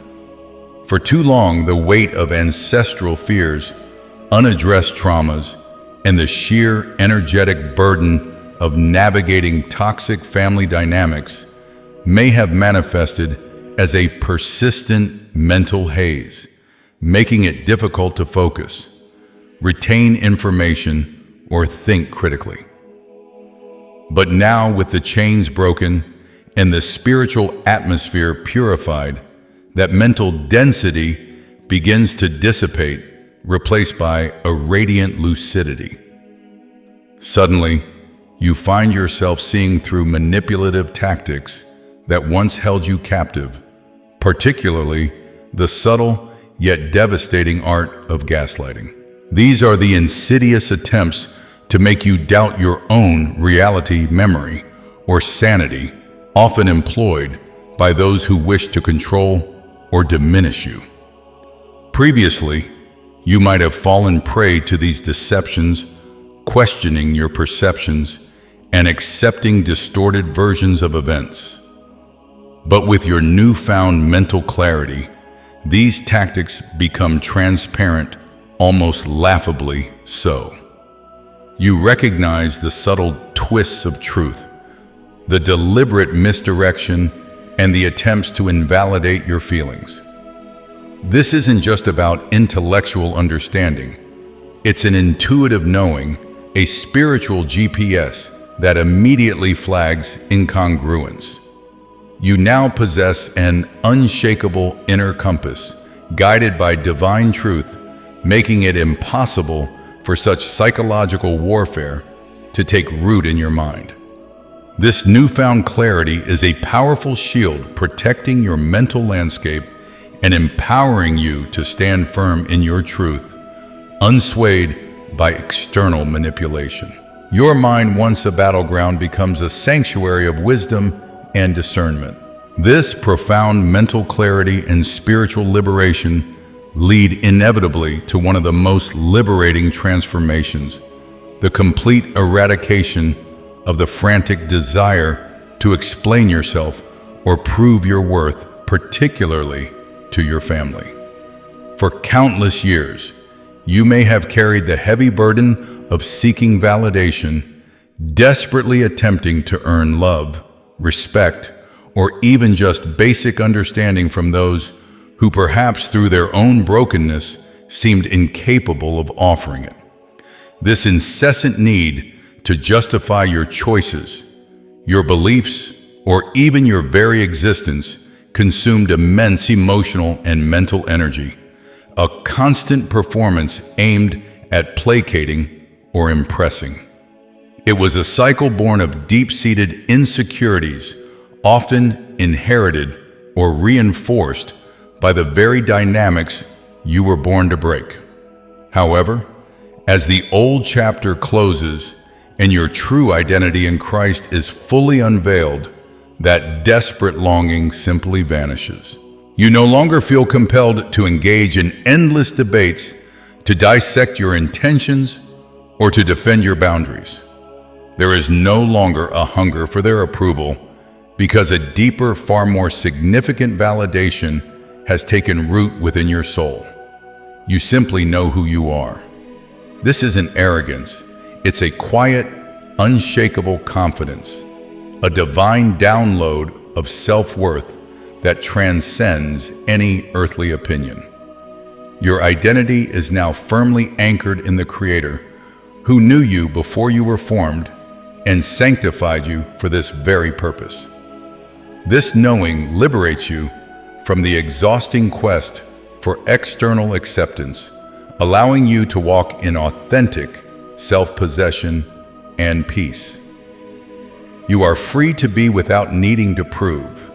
For too long, the weight of ancestral fears, unaddressed traumas, and the sheer energetic burden of navigating toxic family dynamics may have manifested as a persistent mental haze, making it difficult to focus, retain information, or think critically. But now, with the chains broken and the spiritual atmosphere purified, that mental density begins to dissipate, replaced by a radiant lucidity. Suddenly, you find yourself seeing through manipulative tactics that once held you captive, particularly the subtle yet devastating art of gaslighting. These are the insidious attempts to make you doubt your own reality, memory, or sanity, often employed by those who wish to control or diminish you. Previously, you might have fallen prey to these deceptions, questioning your perceptions and accepting distorted versions of events. But with your newfound mental clarity, these tactics become transparent, almost laughably so. You recognize the subtle twists of truth, the deliberate misdirection, and the attempts to invalidate your feelings. This isn't just about intellectual understanding. It's an intuitive knowing, a spiritual GPS that immediately flags incongruence. You now possess an unshakable inner compass, guided by divine truth, making it impossible for such psychological warfare to take root in your mind. This newfound clarity is a powerful shield protecting your mental landscape and empowering you to stand firm in your truth, unswayed by external manipulation. Your mind, once a battleground, becomes a sanctuary of wisdom and discernment. This profound mental clarity and spiritual liberation lead inevitably to one of the most liberating transformations, the complete eradication of the frantic desire to explain yourself or prove your worth, particularly to your family. For countless years, you may have carried the heavy burden of seeking validation, desperately attempting to earn love, respect, or even just basic understanding from those who perhaps through their own brokenness seemed incapable of offering it. This incessant need to justify your choices, your beliefs, or even your very existence consumed immense emotional and mental energy, a constant performance aimed at placating or impressing. It was a cycle born of deep-seated insecurities, often inherited or reinforced by the very dynamics you were born to break. However, as the old chapter closes and your true identity in Christ is fully unveiled, that desperate longing simply vanishes. You no longer feel compelled to engage in endless debates, to dissect your intentions, or to defend your boundaries. There is no longer a hunger for their approval, because a deeper, far more significant validation has taken root within your soul. You simply know who you are. This isn't arrogance. It's a quiet, unshakable confidence, a divine download of self-worth that transcends any earthly opinion. Your identity is now firmly anchored in the Creator, who knew you before you were formed and sanctified you for this very purpose. This knowing liberates you from the exhausting quest for external acceptance, allowing you to walk in authentic self-possession and peace. You are free to be without needing to prove,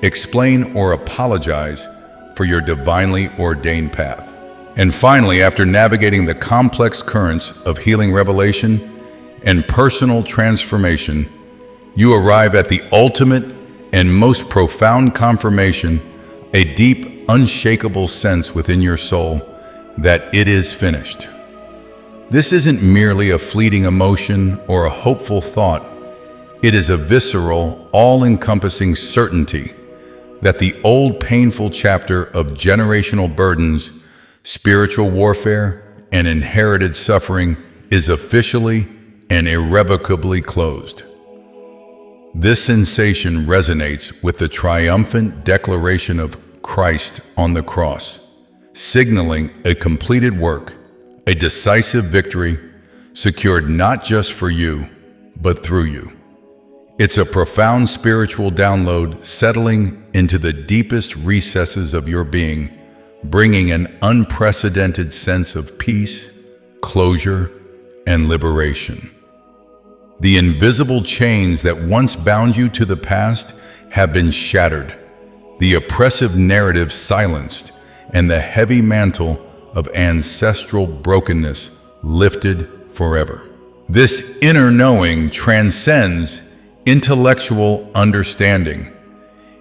explain, or apologize for your divinely ordained path. And finally, after navigating the complex currents of healing revelation and personal transformation, you arrive at the ultimate and most profound confirmation, a deep, unshakable sense within your soul that it is finished. This isn't merely a fleeting emotion or a hopeful thought. It is a visceral, all-encompassing certainty that the old painful chapter of generational burdens, spiritual warfare, and inherited suffering is officially and irrevocably closed. This sensation resonates with the triumphant declaration of Christ on the cross, signaling a completed work, a decisive victory, secured not just for you, but through you. It's a profound spiritual download settling into the deepest recesses of your being, bringing an unprecedented sense of peace, closure, and liberation. The invisible chains that once bound you to the past have been shattered, the oppressive narrative silenced, and the heavy mantle of ancestral brokenness lifted forever. This inner knowing transcends intellectual understanding.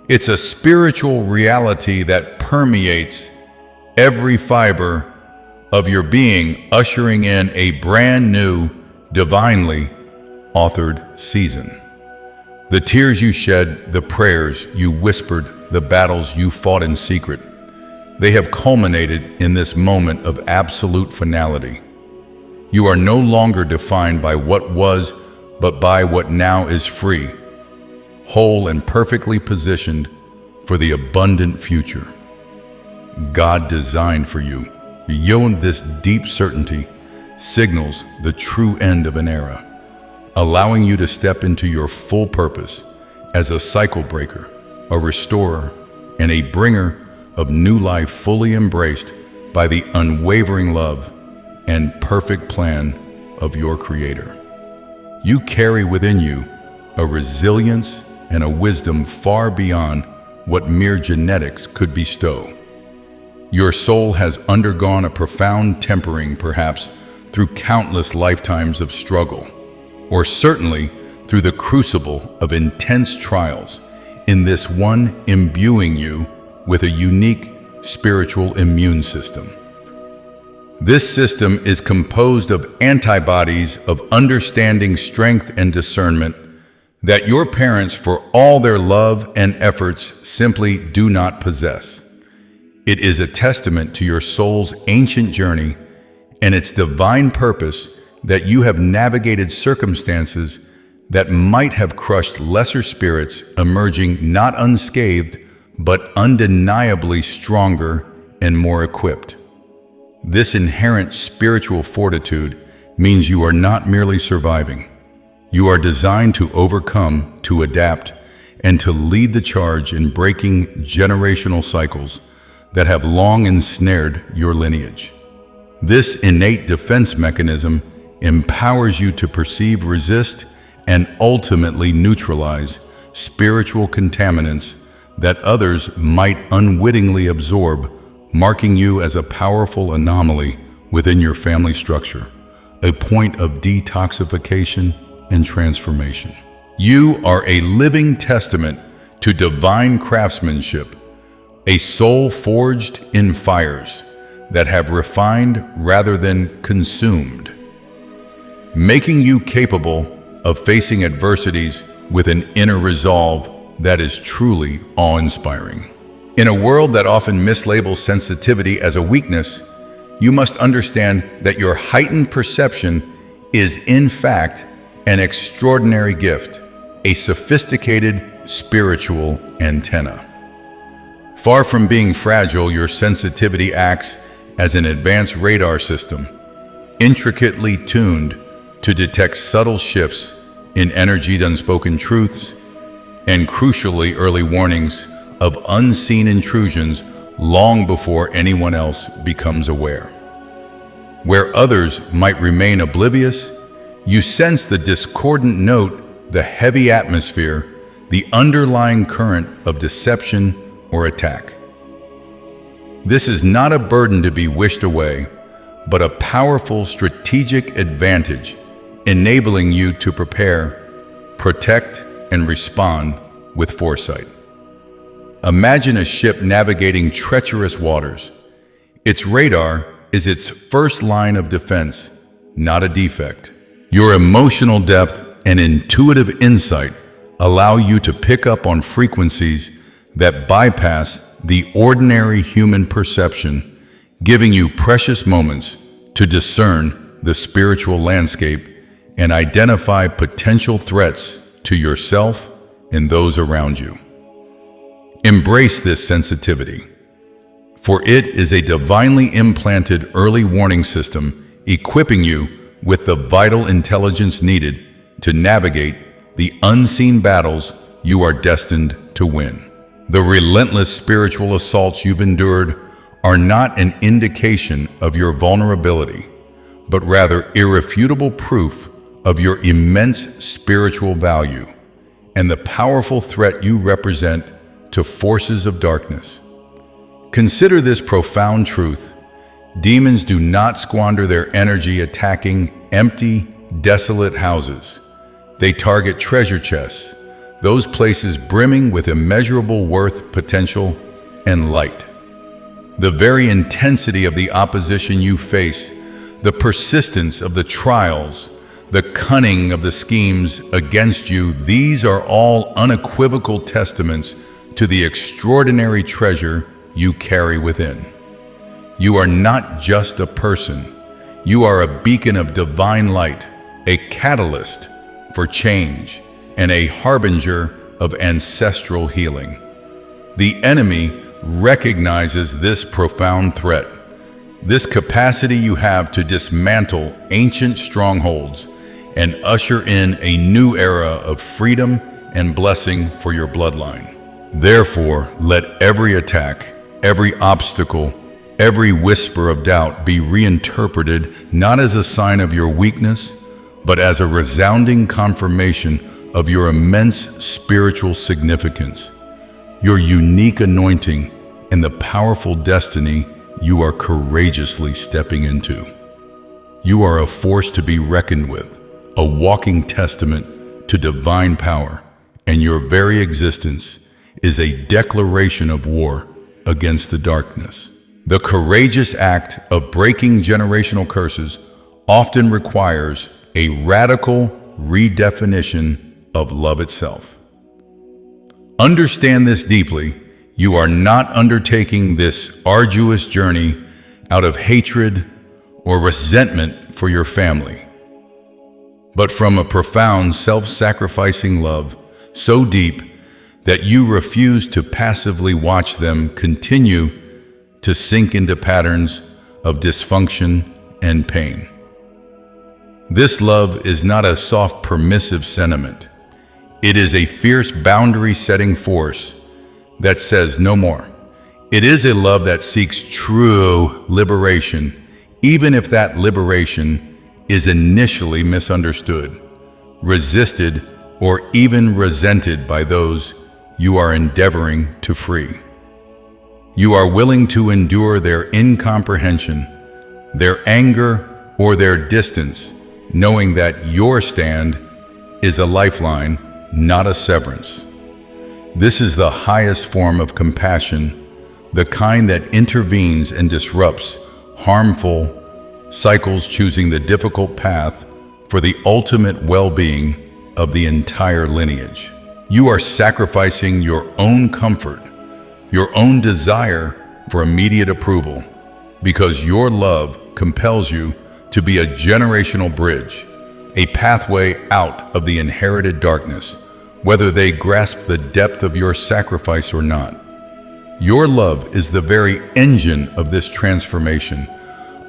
It's a spiritual reality that permeates every fiber of your being, ushering in a brand new, divinely authored season. The tears you shed, the prayers you whispered, the battles you fought in secret, they have culminated in this moment of absolute finality. You are no longer defined by what was, but by what now is free, whole and perfectly positioned for the abundant future God designed for you. Beyond this deep certainty signals the true end of an era, allowing you to step into your full purpose as a cycle breaker, a restorer, and a bringer of new life, fully embraced by the unwavering love and perfect plan of your Creator. You carry within you a resilience and a wisdom far beyond what mere genetics could bestow. Your soul has undergone a profound tempering, perhaps through countless lifetimes of struggle, or certainly through the crucible of intense trials, in this one imbuing you with a unique spiritual immune system. This system is composed of antibodies of understanding, strength, and discernment that your parents, for all their love and efforts, simply do not possess. It is a testament to your soul's ancient journey and its divine purpose that you have navigated circumstances that might have crushed lesser spirits, emerging not unscathed, but undeniably stronger and more equipped. This inherent spiritual fortitude means you are not merely surviving. You are designed to overcome, to adapt, and to lead the charge in breaking generational cycles that have long ensnared your lineage. This innate defense mechanism empowers you to perceive, resist, and ultimately neutralize spiritual contaminants that others might unwittingly absorb, marking you as a powerful anomaly within your family structure, a point of detoxification and transformation. You are a living testament to divine craftsmanship, a soul forged in fires that have refined rather than consumed, making you capable of facing adversities with an inner resolve that is truly awe-inspiring. In a world that often mislabels sensitivity as a weakness, you must understand that your heightened perception is in fact an extraordinary gift, a sophisticated spiritual antenna. Far from being fragile, your sensitivity acts as an advanced radar system, intricately tuned to detect subtle shifts in energy, unspoken truths, and crucially early warnings of unseen intrusions long before anyone else becomes aware. Where others might remain oblivious, you sense the discordant note, the heavy atmosphere, the underlying current of deception or attack. This is not a burden to be wished away, but a powerful strategic advantage, enabling you to prepare, protect, and respond with foresight. Imagine a ship navigating treacherous waters. Its radar is its first line of defense, not a defect. Your emotional depth and intuitive insight allow you to pick up on frequencies that bypass the ordinary human perception, giving you precious moments to discern the spiritual landscape and identify potential threats to yourself and those around you. Embrace this sensitivity, for it is a divinely implanted early warning system equipping you with the vital intelligence needed to navigate the unseen battles you are destined to win. The relentless spiritual assaults you've endured are not an indication of your vulnerability, but rather irrefutable proof of your immense spiritual value and the powerful threat you represent to forces of darkness. Consider this profound truth. Demons do not squander their energy attacking empty, desolate houses. They target treasure chests, those places brimming with immeasurable worth, potential, and light. The very intensity of the opposition you face, the persistence of the trials, the cunning of the schemes against you, these are all unequivocal testaments to the extraordinary treasure you carry within. You are not just a person. You are a beacon of divine light, a catalyst for change, and a harbinger of ancestral healing. The enemy recognizes this profound threat, this capacity you have to dismantle ancient strongholds and usher in a new era of freedom and blessing for your bloodline. Therefore, let every attack, every obstacle, every whisper of doubt be reinterpreted not as a sign of your weakness, but as a resounding confirmation of your immense spiritual significance, your unique anointing, and the powerful destiny you are courageously stepping into. You are a force to be reckoned with, a walking testament to divine power, and your very existence is a declaration of war against the darkness. The courageous act of breaking generational curses often requires a radical redefinition of love itself. Understand this deeply. You are not undertaking this arduous journey out of hatred or resentment for your family, but from a profound self-sacrificing love so deep that you refuse to passively watch them continue to sink into patterns of dysfunction and pain. This love is not a soft, permissive sentiment. It is a fierce, boundary-setting force that says no more. It is a love that seeks true liberation, even if that liberation is initially misunderstood, resisted, or even resented by those you are endeavoring to free. You are willing to endure their incomprehension, their anger, or their distance, knowing that your stand is a lifeline, not a severance. This is the highest form of compassion, the kind that intervenes and disrupts harmful cycles, choosing the difficult path for the ultimate well-being of the entire lineage. You are sacrificing your own comfort, your own desire for immediate approval, because your love compels you to be a generational bridge, a pathway out of the inherited darkness, whether they grasp the depth of your sacrifice or not. Your love is the very engine of this transformation,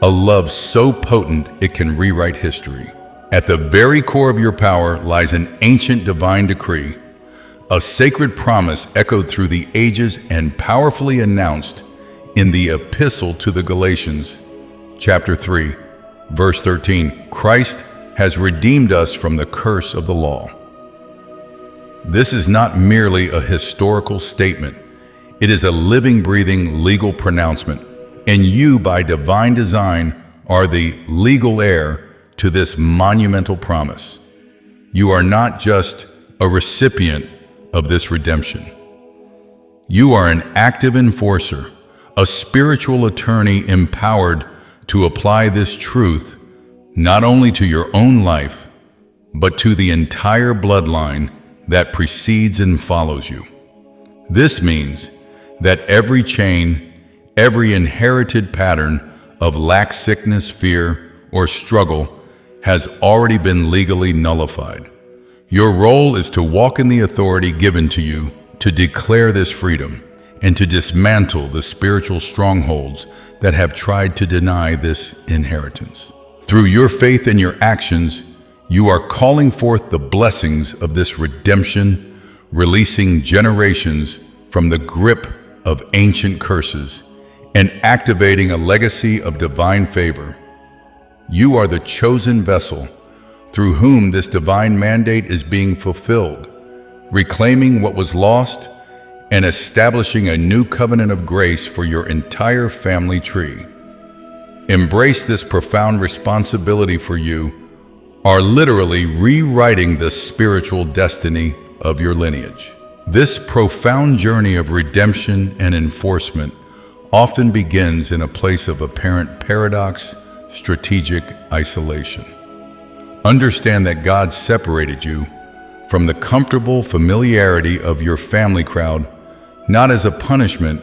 a love so potent it can rewrite history. At the very core of your power lies an ancient divine decree, a sacred promise echoed through the ages and powerfully announced in the Epistle to the Galatians, chapter 3, verse 13. Christ has redeemed us from the curse of the law. This is not merely a historical statement. It is a living, breathing legal pronouncement, and you, by divine design, are the legal heir to this monumental promise. You are not just a recipient of this redemption. You are an active enforcer, a spiritual attorney empowered to apply this truth not only to your own life, but to the entire bloodline that precedes and follows you. This means that every chain, every inherited pattern of lack, sickness, fear, or struggle has already been legally nullified. Your role is to walk in the authority given to you to declare this freedom and to dismantle the spiritual strongholds that have tried to deny this inheritance. Through your faith and your actions, you are calling forth the blessings of this redemption, releasing generations from the grip of ancient curses and activating a legacy of divine favor. You are the chosen vessel through whom this divine mandate is being fulfilled, reclaiming what was lost and establishing a new covenant of grace for your entire family tree. Embrace this profound responsibility, for you are literally rewriting the spiritual destiny of your lineage. This profound journey of redemption and enforcement often begins in a place of apparent paradox, strategic isolation. Understand that God separated you from the comfortable familiarity of your family crowd, not as a punishment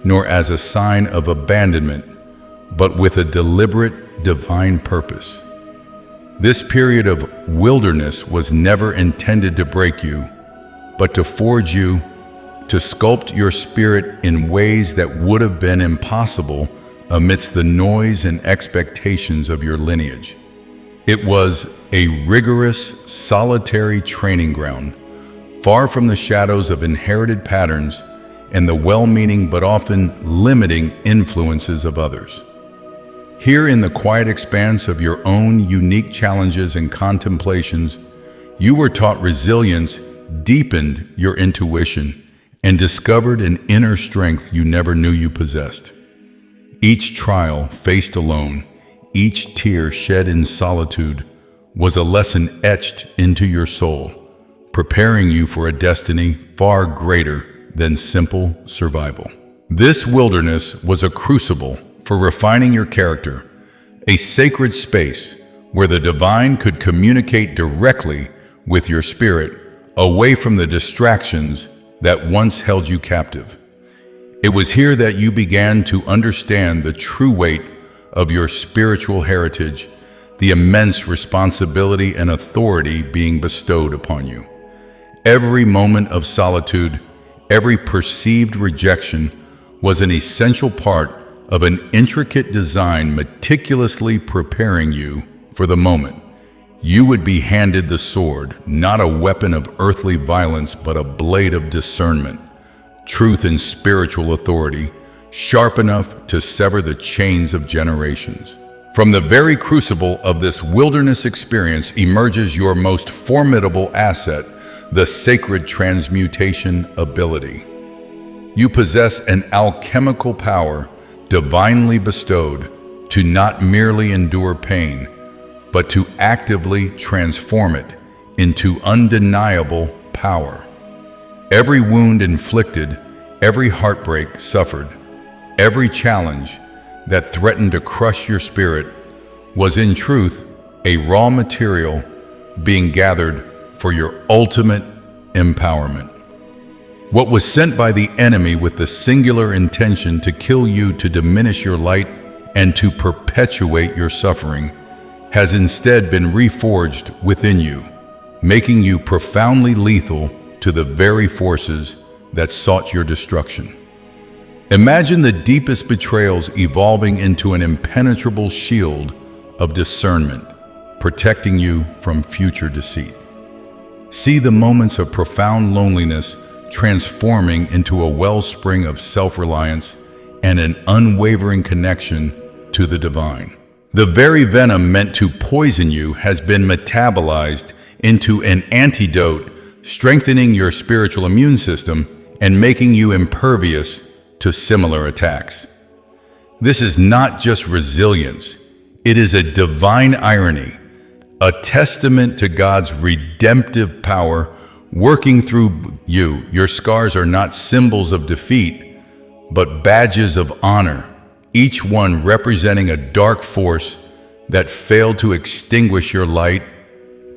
nor as a sign of abandonment, but with a deliberate divine purpose. This period of wilderness was never intended to break you, but to forge you, to sculpt your spirit in ways that would have been impossible amidst the noise and expectations of your lineage. It was a rigorous, solitary training ground, far from the shadows of inherited patterns and the well-meaning but often limiting influences of others. Here in the quiet expanse of your own unique challenges and contemplations, you were taught resilience, deepened your intuition, and discovered an inner strength you never knew you possessed. Each trial faced alone, each tear shed in solitude, was a lesson etched into your soul, preparing you for a destiny far greater than simple survival. This wilderness was a crucible for refining your character, a sacred space where the divine could communicate directly with your spirit, away from the distractions that once held you captive. It was here that you began to understand the true weight of your spiritual heritage, the immense responsibility and authority being bestowed upon you. Every moment of solitude, every perceived rejection was an essential part of an intricate design meticulously preparing you for the moment you would be handed the sword, not a weapon of earthly violence, but a blade of discernment, truth and spiritual authority, sharp enough to sever the chains of generations. From the very crucible of this wilderness experience emerges your most formidable asset, the sacred transmutation ability. You possess an alchemical power divinely bestowed to not merely endure pain, but to actively transform it into undeniable power. Every wound inflicted, every heartbreak suffered, every challenge that threatened to crush your spirit was in truth a raw material being gathered for your ultimate empowerment. What was sent by the enemy with the singular intention to kill you, to diminish your light, and to perpetuate your suffering has instead been reforged within you, making you profoundly lethal to the very forces that sought your destruction. Imagine the deepest betrayals evolving into an impenetrable shield of discernment, protecting you from future deceit. See the moments of profound loneliness transforming into a wellspring of self-reliance and an unwavering connection to the divine. The very venom meant to poison you has been metabolized into an antidote, strengthening your spiritual immune system and making you impervious to similar attacks. This is not just resilience, it is a divine irony, a testament to God's redemptive power working through you. Your scars are not symbols of defeat, but badges of honor, each one representing a dark force that failed to extinguish your light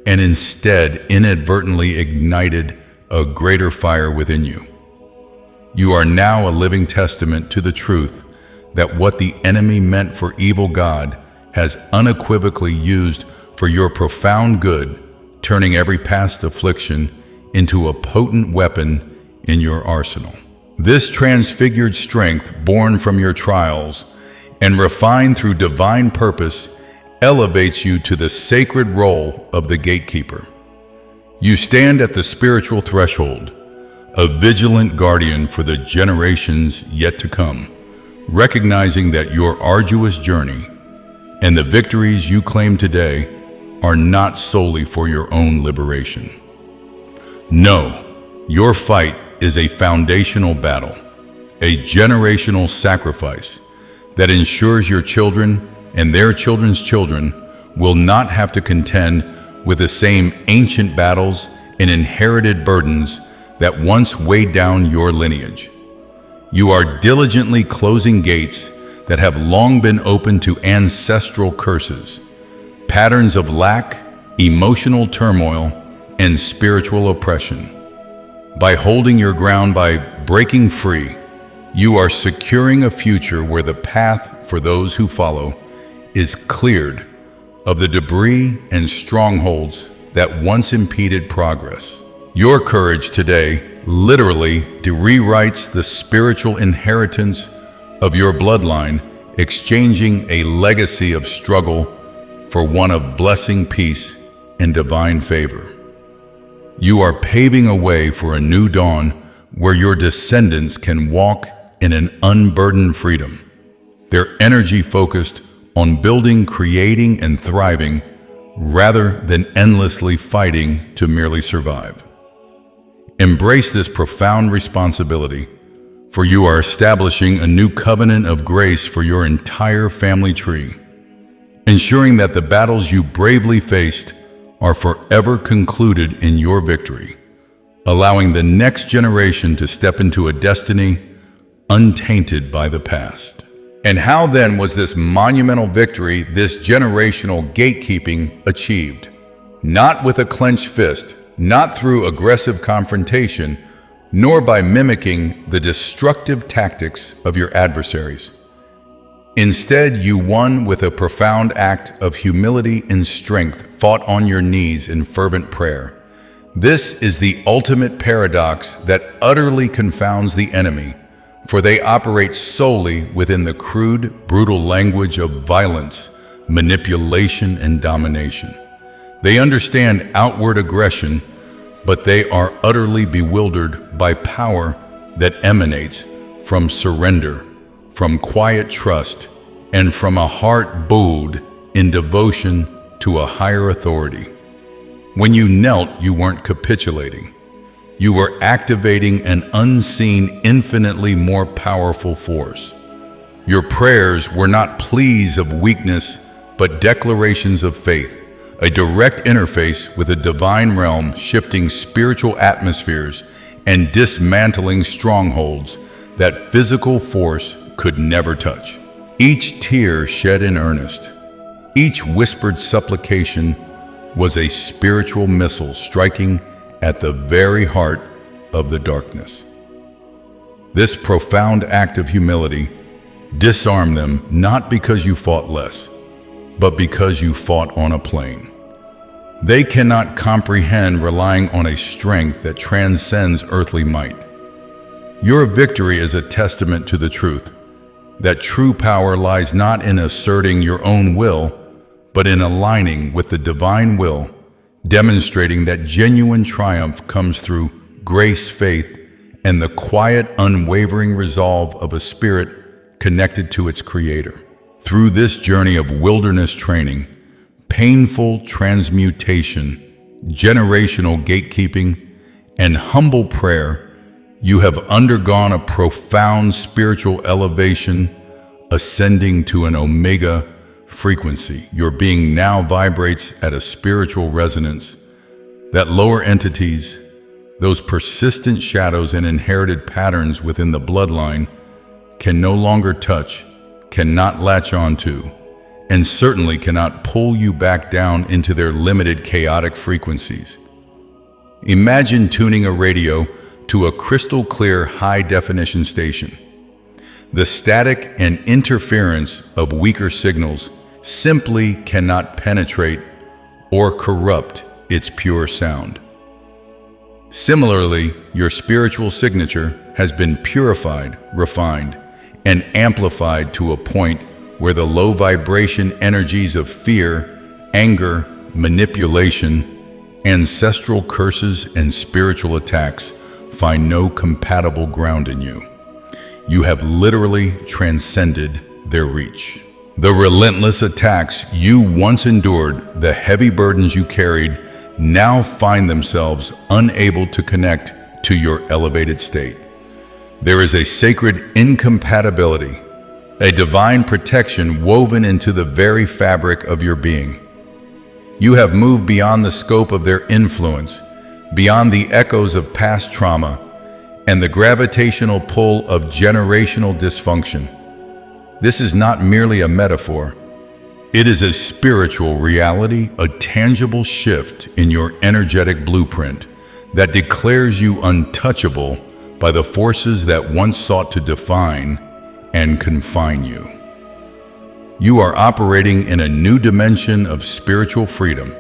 and instead inadvertently ignited a greater fire within you. You are now a living testament to the truth that what the enemy meant for evil, God has unequivocally used for your profound good, turning every past affliction into a potent weapon in your arsenal. This transfigured strength, born from your trials and refined through divine purpose, elevates you to the sacred role of the gatekeeper. You stand at the spiritual threshold, a vigilant guardian for the generations yet to come, recognizing that your arduous journey and the victories you claim today are not solely for your own liberation. No, your fight is a foundational battle, a generational sacrifice that ensures your children and their children's children will not have to contend with the same ancient battles and inherited burdens that once weighed down your lineage. You are diligently closing gates that have long been open to ancestral curses, patterns of lack, emotional turmoil, and spiritual oppression. By holding your ground, by breaking free, you are securing a future where the path for those who follow is cleared of the debris and strongholds that once impeded progress. Your courage today literally rewrites the spiritual inheritance of your bloodline, exchanging a legacy of struggle for one of blessing, peace, and divine favor. You are paving a way for a new dawn where your descendants can walk in an unburdened freedom, their energy focused on building, creating, and thriving rather than endlessly fighting to merely survive. Embrace this profound responsibility, for you are establishing a new covenant of grace for your entire family tree, ensuring that the battles you bravely faced are forever concluded in your victory, allowing the next generation to step into a destiny untainted by the past. And how then was this monumental victory, this generational gatekeeping, achieved? Not with a clenched fist, not through aggressive confrontation, nor by mimicking the destructive tactics of your adversaries. Instead, you won with a profound act of humility and strength, fought on your knees in fervent prayer. This is the ultimate paradox that utterly confounds the enemy, for they operate solely within the crude, brutal language of violence, manipulation, and domination. They understand outward aggression, but they are utterly bewildered by power that emanates from surrender, from quiet trust, and from a heart bowed in devotion to a higher authority. When you knelt, you weren't capitulating. You were activating an unseen, infinitely more powerful force. Your prayers were not pleas of weakness, but declarations of faith, a direct interface with a divine realm, shifting spiritual atmospheres and dismantling strongholds that physical force could never touch. Each tear shed in earnest, each whispered supplication was a spiritual missile striking at the very heart of the darkness. This profound act of humility disarmed them, not because you fought less, but because you fought on a plane. They cannot comprehend relying on a strength that transcends earthly might. Your victory is a testament to the truth that true power lies not in asserting your own will, but in aligning with the divine will, demonstrating that genuine triumph comes through grace, faith, and the quiet, unwavering resolve of a spirit connected to its creator. Through this journey of wilderness training, painful transmutation, generational gatekeeping, and humble prayer, you have undergone a profound spiritual elevation, ascending to an omega frequency. Your being now vibrates at a spiritual resonance that lower entities, those persistent shadows and inherited patterns within the bloodline, can no longer touch, cannot latch onto, and certainly cannot pull you back down into their limited chaotic frequencies. Imagine tuning a radio to a crystal clear high-definition station. The static and interference of weaker signals simply cannot penetrate or corrupt its pure sound. Similarly, your spiritual signature has been purified, refined, and amplified to a point where the low vibration energies of fear, anger, manipulation, ancestral curses, and spiritual attacks find no compatible ground in you. You have literally transcended their reach. The relentless attacks you once endured, the heavy burdens you carried, now find themselves unable to connect to your elevated state. There is a sacred incompatibility, a divine protection woven into the very fabric of your being. You have moved beyond the scope of their influence, beyond the echoes of past trauma, and the gravitational pull of generational dysfunction. This is not merely a metaphor. It is a spiritual reality, a tangible shift in your energetic blueprint that declares you untouchable by the forces that once sought to define and confine you. You are operating in a new dimension of spiritual freedom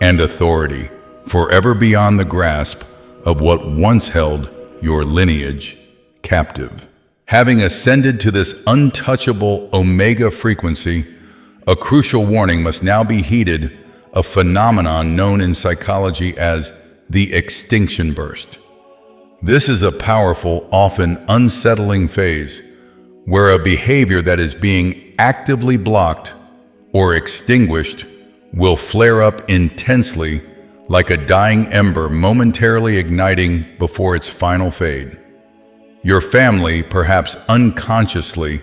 and authority, forever beyond the grasp of what once held your lineage captive. Having ascended to this untouchable omega frequency, a crucial warning must now be heeded, a phenomenon known in psychology as the extinction burst. This is a powerful, often unsettling phase where a behavior that is being actively blocked or extinguished will flare up intensely like a dying ember momentarily igniting before its final fade. Your family, perhaps unconsciously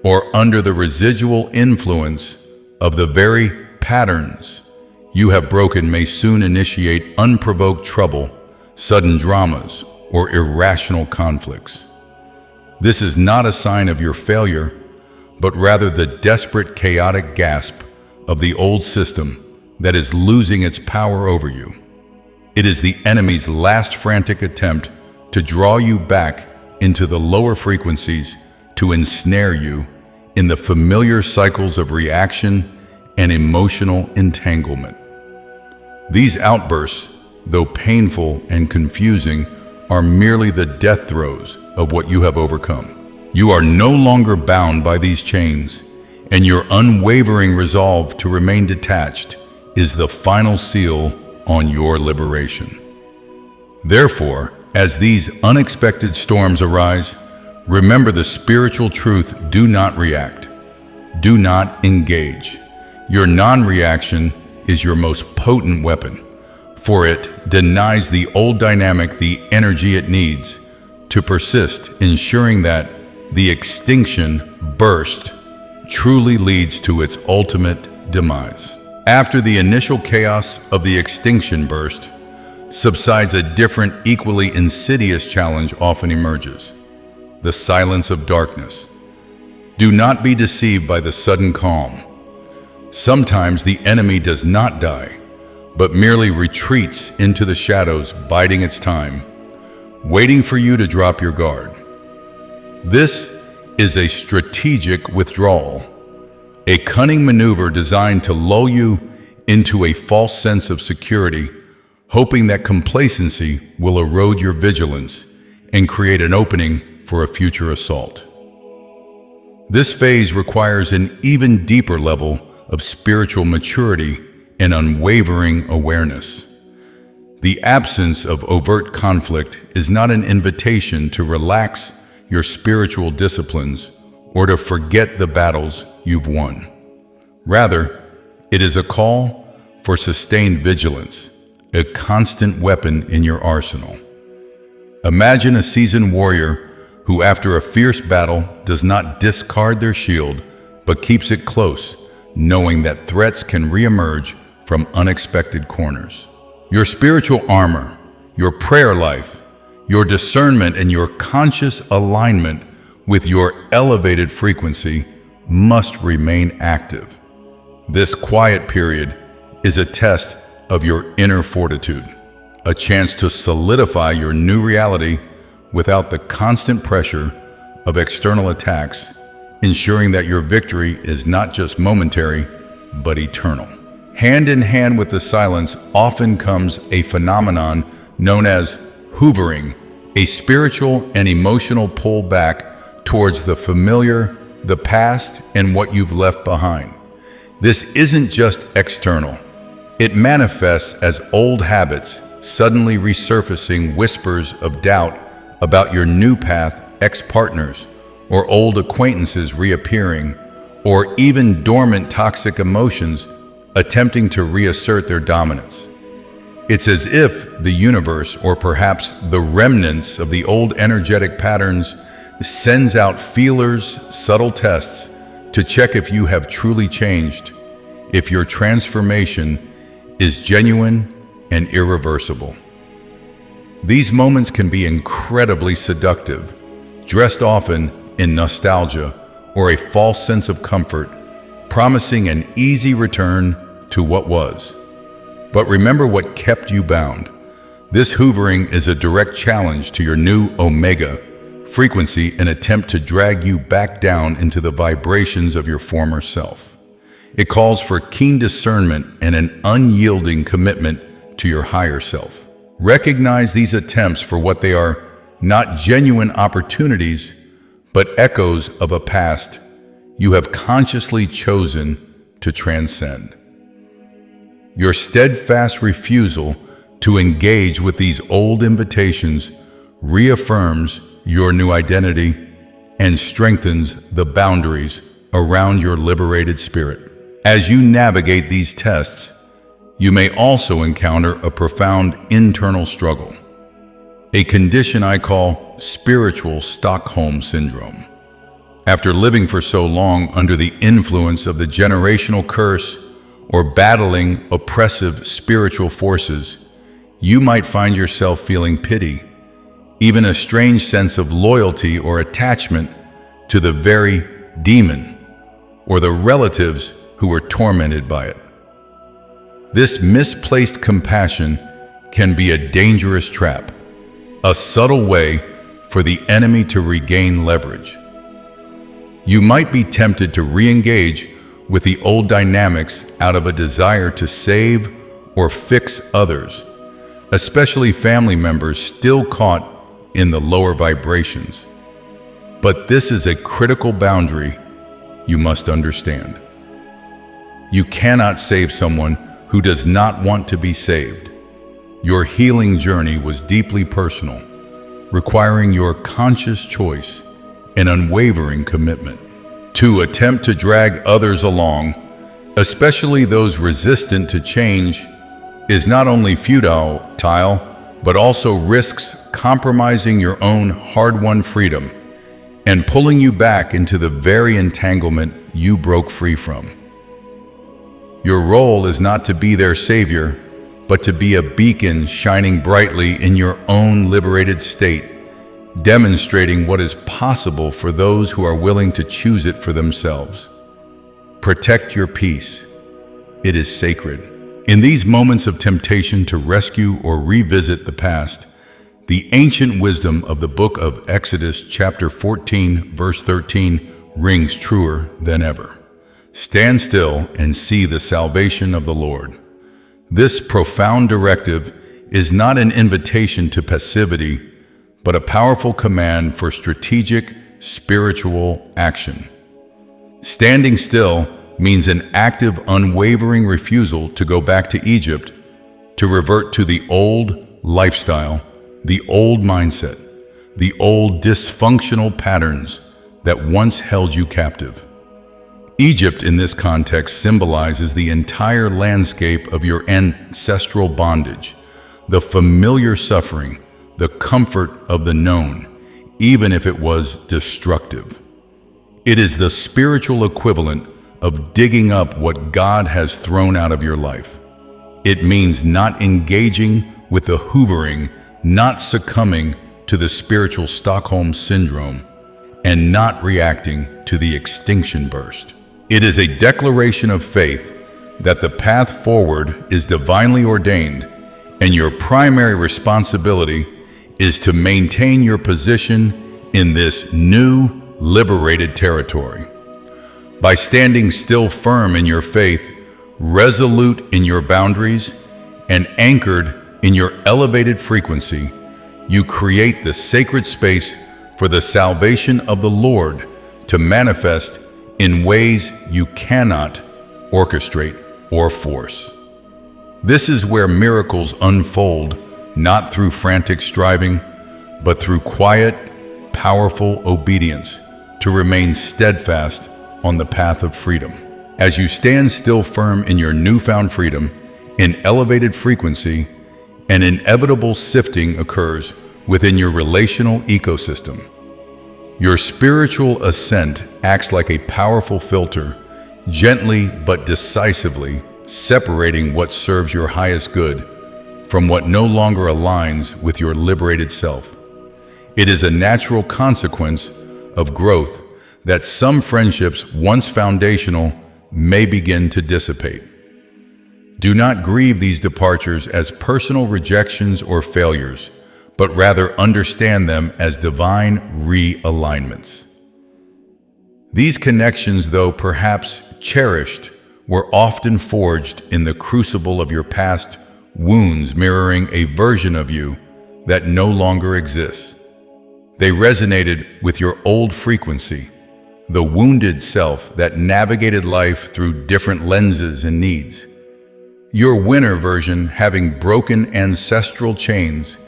or under the residual influence of the very patterns you have broken, may soon initiate unprovoked trouble, sudden dramas, or irrational conflicts. This is not a sign of your failure, but rather the desperate, chaotic gasp of the old system that is losing its power over you. It is the enemy's last frantic attempt to draw you back into the lower frequencies, to ensnare you in the familiar cycles of reaction and emotional entanglement. These outbursts, though painful and confusing, are merely the death throes of what you have overcome. You are no longer bound by these chains, and your unwavering resolve to remain detached is the final seal on your liberation. Therefore, as these unexpected storms arise, remember the spiritual truth: do not react. Do not engage. Your non-reaction is your most potent weapon, for it denies the old dynamic the energy it needs to persist, ensuring that the extinction burst truly leads to its ultimate demise. After the initial chaos of the extinction burst subsides, a different, equally insidious challenge often emerges: the silence of darkness. Do not be deceived by the sudden calm. Sometimes the enemy does not die, but merely retreats into the shadows, biding its time, waiting for you to drop your guard. This is a strategic withdrawal, a cunning maneuver designed to lull you into a false sense of security, hoping that complacency will erode your vigilance and create an opening for a future assault. This phase requires an even deeper level of spiritual maturity and unwavering awareness. The absence of overt conflict is not an invitation to relax your spiritual disciplines or to forget the battles you've won. Rather, it is a call for sustained vigilance, a constant weapon in your arsenal. Imagine a seasoned warrior who, after a fierce battle, does not discard their shield, but keeps it close, knowing that threats can reemerge from unexpected corners. Your spiritual armor, your prayer life, your discernment, and your conscious alignment with your elevated frequency must remain active. This quiet period is a test of your inner fortitude, a chance to solidify your new reality without the constant pressure of external attacks, ensuring that your victory is not just momentary, but eternal. Hand in hand with the silence often comes a phenomenon known as hoovering, a spiritual and emotional pull back towards the familiar the past, and what you've left behind. This isn't just external. It manifests as old habits suddenly resurfacing, whispers of doubt about your new path, ex-partners, or old acquaintances reappearing, or even dormant toxic emotions attempting to reassert their dominance. It's as if the universe, or perhaps the remnants of the old energetic patterns, sends out feelers, subtle tests to check if you have truly changed, if your transformation is genuine and irreversible. These moments can be incredibly seductive, dressed often in nostalgia or a false sense of comfort, promising an easy return to what was. But remember what kept you bound. This hoovering is a direct challenge to your new Omega frequency, an attempt to drag you back down into the vibrations of your former self. It calls for keen discernment and an unyielding commitment to your higher self. Recognize these attempts for what they are, not genuine opportunities, but echoes of a past you have consciously chosen to transcend. Your steadfast refusal to engage with these old invitations reaffirms your new identity and strengthens the boundaries around your liberated spirit. As you navigate these tests, you may also encounter a profound internal struggle, a condition I call spiritual Stockholm Syndrome. After living for so long under the influence of the generational curse or battling oppressive spiritual forces, you might find yourself feeling pity, even a strange sense of loyalty or attachment to the very demon or the relatives who were tormented by it. This misplaced compassion can be a dangerous trap, a subtle way for the enemy to regain leverage. You might be tempted to re-engage with the old dynamics out of a desire to save or fix others, especially family members still caught in the lower vibrations. But this is a critical boundary you must understand. You cannot save someone who does not want to be saved. Your healing journey was deeply personal, requiring your conscious choice and unwavering commitment. To attempt to drag others along, especially those resistant to change, is not only futile, but also risks compromising your own hard-won freedom and pulling you back into the very entanglement you broke free from. Your role is not to be their savior, but to be a beacon shining brightly in your own liberated state, demonstrating what is possible for those who are willing to choose it for themselves. Protect your peace. It is sacred. In these moments of temptation to rescue or revisit the past, the ancient wisdom of the book of Exodus chapter 14, verse 13 rings truer than ever. Stand still and see the salvation of the Lord. This profound directive is not an invitation to passivity, but a powerful command for strategic, spiritual action. Standing still means an active, unwavering refusal to go back to Egypt, to revert to the old lifestyle, the old mindset, the old dysfunctional patterns that once held you captive. Egypt in this context symbolizes the entire landscape of your ancestral bondage, the familiar suffering, the comfort of the known, even if it was destructive. It is the spiritual equivalent of digging up what God has thrown out of your life. It means not engaging with the hoovering, not succumbing to the spiritual Stockholm Syndrome, and not reacting to the extinction burst. It is a declaration of faith that the path forward is divinely ordained, and your primary responsibility is to maintain your position in this new, liberated territory. By standing still firm in your faith, resolute in your boundaries, and anchored in your elevated frequency, you create the sacred space for the salvation of the Lord to manifest in ways you cannot orchestrate or force. This is where miracles unfold, not through frantic striving, but through quiet, powerful obedience to remain steadfast on the path of freedom. As you stand still firm in your newfound freedom, an elevated frequency, an inevitable sifting occurs within your relational ecosystem. Your spiritual ascent acts like a powerful filter, gently but decisively separating what serves your highest good from what no longer aligns with your liberated self. It is a natural consequence of growth that some friendships once foundational may begin to dissipate. Do not grieve these departures as personal rejections or failures, but rather understand them as divine realignments. These connections, though perhaps cherished, were often forged in the crucible of your past wounds, mirroring a version of you that no longer exists. They resonated with your old frequency, the wounded self that navigated life through different lenses and needs. Your winner version, having broken ancestral chains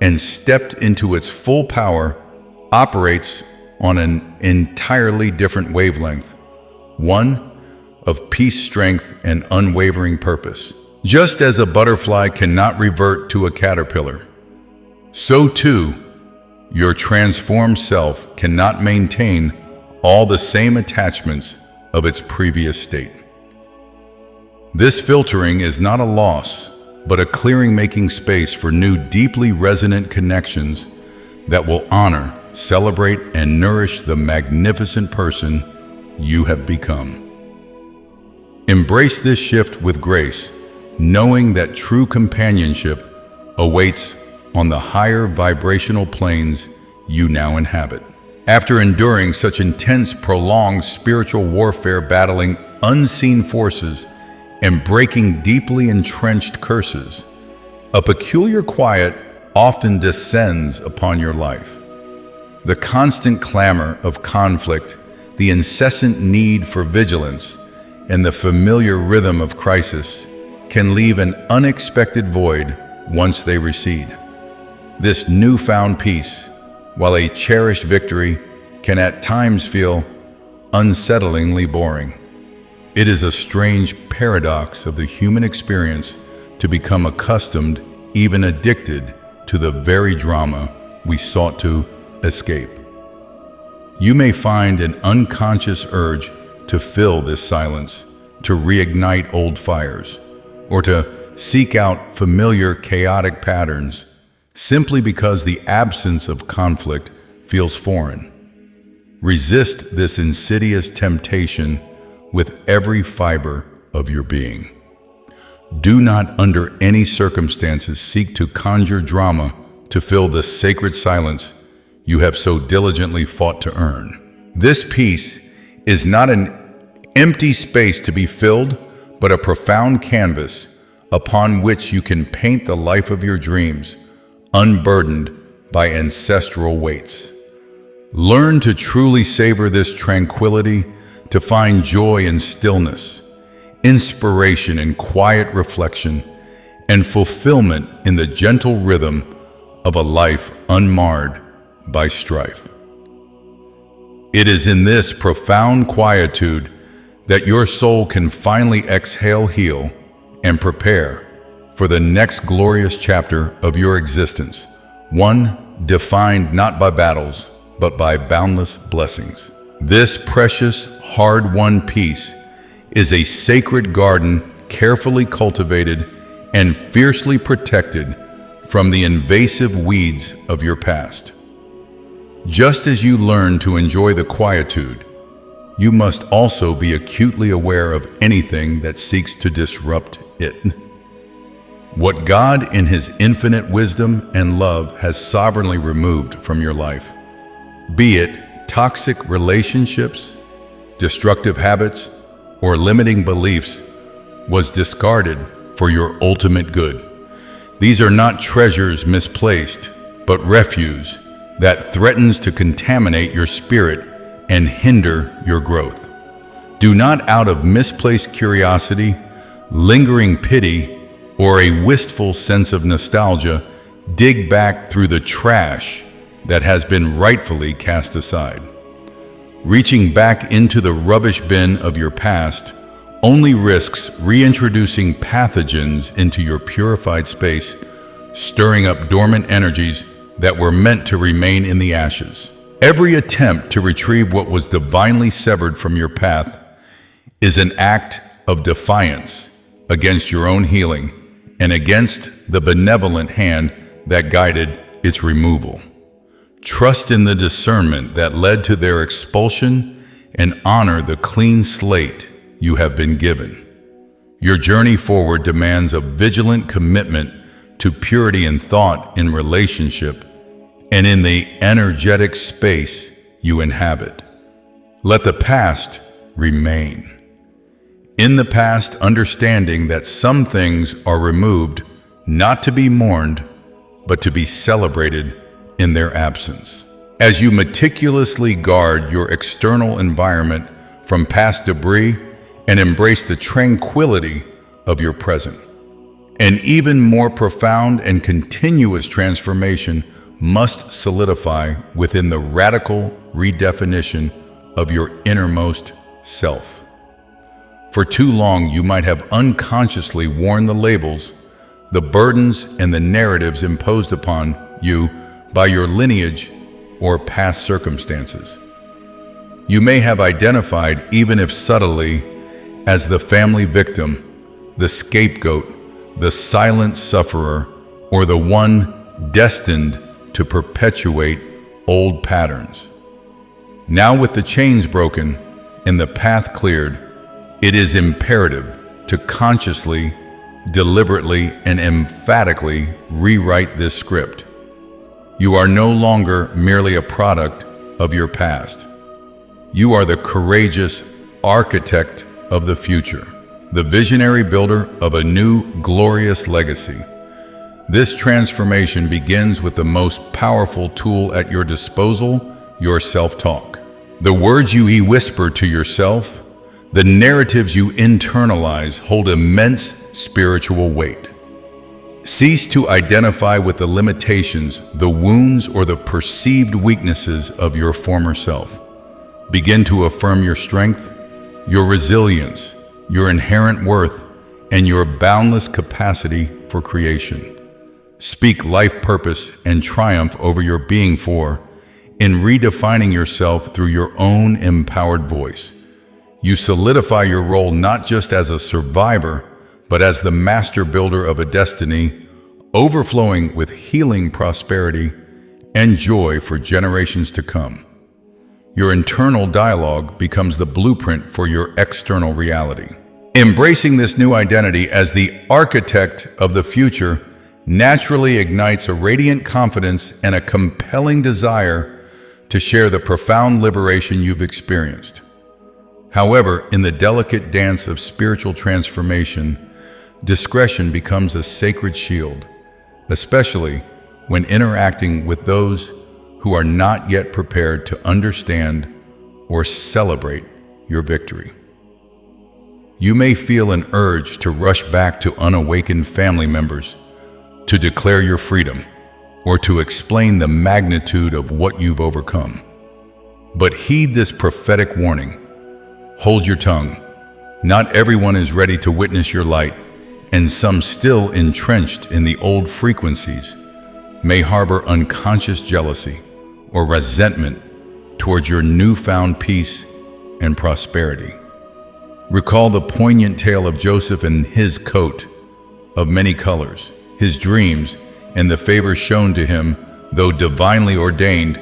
and stepped into its full power, operates on an entirely different wavelength, one of peace, strength, and unwavering purpose. Just as a butterfly cannot revert to a caterpillar, so too your transformed self cannot maintain all the same attachments of its previous state. This filtering is not a loss, but a clearing, making space for new, deeply resonant connections that will honor, celebrate, and nourish the magnificent person you have become. Embrace this shift with grace, knowing that true companionship awaits on the higher vibrational planes you now inhabit. After enduring such intense, prolonged spiritual warfare, battling unseen forces and breaking deeply entrenched curses, a peculiar quiet often descends upon your life. The constant clamor of conflict, the incessant need for vigilance, and the familiar rhythm of crisis can leave an unexpected void once they recede. This newfound peace, while a cherished victory, can at times feel unsettlingly boring. It is a strange paradox of the human experience to become accustomed, even addicted, to the very drama we sought to escape. You may find an unconscious urge to fill this silence, to reignite old fires, or to seek out familiar chaotic patterns simply because the absence of conflict feels foreign. Resist this insidious temptation with every fiber of your being. Do not under any circumstances seek to conjure drama to fill the sacred silence you have so diligently fought to earn. This peace is not an empty space to be filled, but a profound canvas upon which you can paint the life of your dreams, unburdened by ancestral weights. Learn to truly savor this tranquility, to find joy in stillness, inspiration in quiet reflection, and fulfillment in the gentle rhythm of a life unmarred by strife. It is in this profound quietude that your soul can finally exhale, heal, and prepare for the next glorious chapter of your existence, one defined not by battles, but by boundless blessings. This precious, hard-won peace is a sacred garden carefully cultivated and fiercely protected from the invasive weeds of your past. Just as you learn to enjoy the quietude, you must also be acutely aware of anything that seeks to disrupt it. What God, in His infinite wisdom and love, has sovereignly removed from your life, be it toxic relationships, destructive habits, or limiting beliefs, was discarded for your ultimate good. These are not treasures misplaced, but refuse that threatens to contaminate your spirit and hinder your growth. Do not, out of misplaced curiosity, lingering pity, or a wistful sense of nostalgia, dig back through the trash that has been rightfully cast aside. Reaching back into the rubbish bin of your past only risks reintroducing pathogens into your purified space, stirring up dormant energies that were meant to remain in the ashes. Every attempt to retrieve what was divinely severed from your path is an act of defiance against your own healing and against the benevolent hand that guided its removal. Trust in the discernment that led to their expulsion and honor the clean slate you have been given. Your journey forward demands a vigilant commitment to purity in thought, in relationship, and in the energetic space you inhabit. Let the past remain. In the past, understanding that some things are removed not to be mourned, but to be celebrated in their absence. As you meticulously guard your external environment from past debris and embrace the tranquility of your present, an even more profound and continuous transformation must solidify within the radical redefinition of your innermost self. For too long, you might have unconsciously worn the labels, the burdens, and the narratives imposed upon you by your lineage or past circumstances. You may have identified, even if subtly, as the family victim, the scapegoat, the silent sufferer, or the one destined to perpetuate old patterns. Now, with the chains broken and the path cleared, it is imperative to consciously, deliberately, and emphatically rewrite this script. You are no longer merely a product of your past. You are the courageous architect of the future, the visionary builder of a new, glorious legacy. This transformation begins with the most powerful tool at your disposal, your self-talk. The words you whisper to yourself, the narratives you internalize hold immense spiritual weight. Cease to identify with the limitations, the wounds, or the perceived weaknesses of your former self. Begin to affirm your strength, your resilience, your inherent worth, and your boundless capacity for creation. Speak life purpose and triumph over your being in redefining yourself through your own empowered voice. You solidify your role not just as a survivor, but as the master builder of a destiny, overflowing with healing prosperity and joy for generations to come. Your internal dialogue becomes the blueprint for your external reality. Embracing this new identity as the architect of the future naturally ignites a radiant confidence and a compelling desire to share the profound liberation you've experienced. However, in the delicate dance of spiritual transformation, discretion becomes a sacred shield, especially when interacting with those who are not yet prepared to understand or celebrate your victory. You may feel an urge to rush back to unawakened family members to declare your freedom or to explain the magnitude of what you've overcome. But heed this prophetic warning. Hold your tongue. Not everyone is ready to witness your light, and some, still entrenched in the old frequencies, may harbor unconscious jealousy or resentment towards your newfound peace and prosperity. Recall the poignant tale of Joseph and his coat of many colors. His dreams and the favor shown to him, though divinely ordained,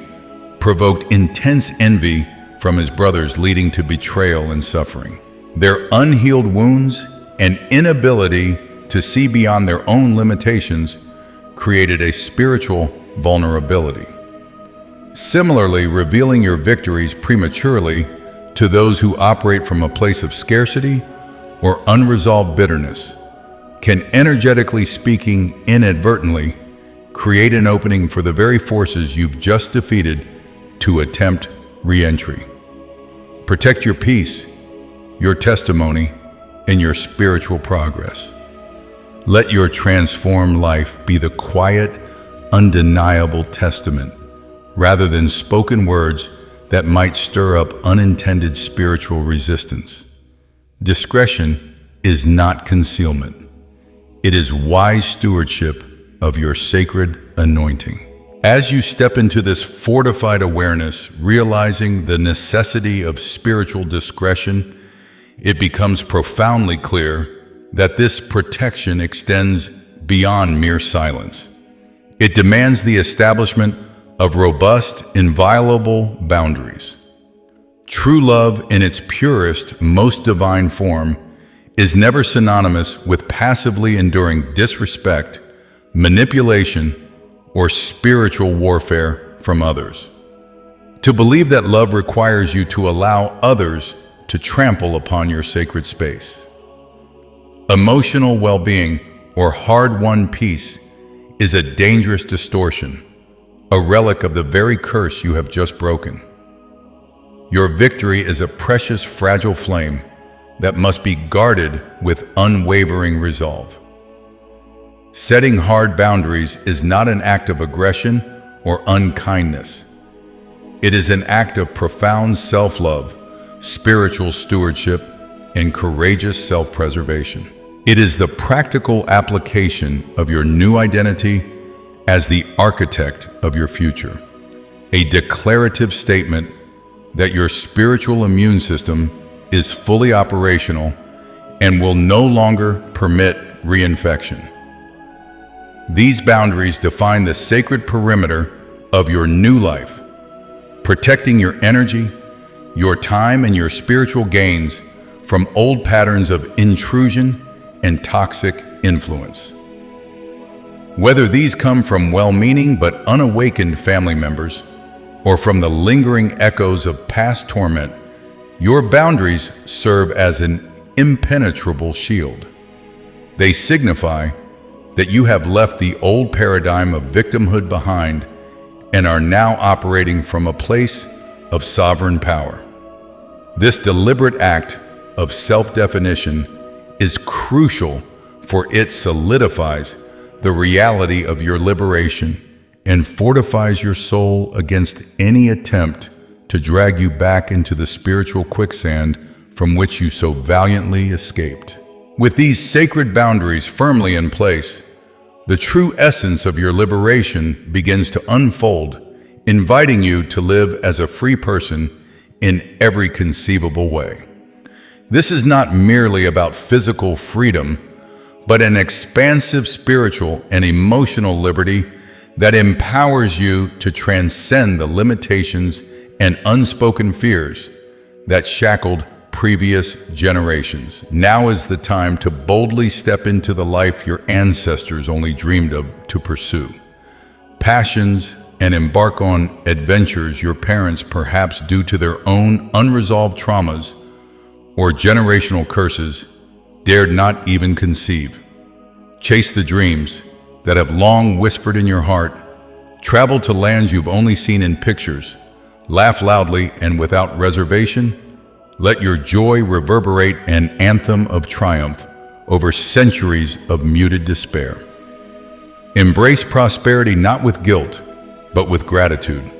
provoked intense envy from his brothers, leading to betrayal and suffering. Their unhealed wounds and inability to see beyond their own limitations created a spiritual vulnerability. Similarly, revealing your victories prematurely to those who operate from a place of scarcity or unresolved bitterness can, energetically speaking, inadvertently create an opening for the very forces you've just defeated to attempt re-entry. Protect your peace, your testimony, and your spiritual progress. Let your transformed life be the quiet, undeniable testament, rather than spoken words that might stir up unintended spiritual resistance. Discretion is not concealment. It is wise stewardship of your sacred anointing. As you step into this fortified awareness, realizing the necessity of spiritual discretion, it becomes profoundly clear that this protection extends beyond mere silence. It demands the establishment of robust, inviolable boundaries. True love in its purest, most divine form is never synonymous with passively enduring disrespect, manipulation, or spiritual warfare from others. To believe that love requires you to allow others to trample upon your sacred space. Emotional well-being or hard-won peace is a dangerous distortion, a relic of the very curse you have just broken. Your victory is a precious, fragile flame that must be guarded with unwavering resolve. Setting hard boundaries is not an act of aggression or unkindness. It is an act of profound self-love, spiritual stewardship, and courageous self-preservation. It is the practical application of your new identity as the architect of your future, a declarative statement that your spiritual immune system is fully operational and will no longer permit reinfection. These boundaries define the sacred perimeter of your new life, protecting your energy, your time, and your spiritual gains from old patterns of intrusion and toxic influence. Whether these come from well-meaning but unawakened family members or from the lingering echoes of past torment, your boundaries serve as an impenetrable shield. They signify that you have left the old paradigm of victimhood behind and are now operating from a place of sovereign power. This deliberate act of self-definition is crucial, for it solidifies the reality of your liberation and fortifies your soul against any attempt to drag you back into the spiritual quicksand from which you so valiantly escaped. With these sacred boundaries firmly in place, the true essence of your liberation begins to unfold, inviting you to live as a free person in every conceivable way. This is not merely about physical freedom, but an expansive spiritual and emotional liberty that empowers you to transcend the limitations and unspoken fears that shackled previous generations. Now is the time to boldly step into the life your ancestors only dreamed of to pursue. Passions and embark on adventures your parents, perhaps due to their own unresolved traumas or generational curses, dared not even conceive. Chase the dreams that have long whispered in your heart. Travel to lands you've only seen in pictures. Laugh loudly and without reservation. Let your joy reverberate an anthem of triumph over centuries of muted despair. Embrace prosperity not with guilt, but with gratitude,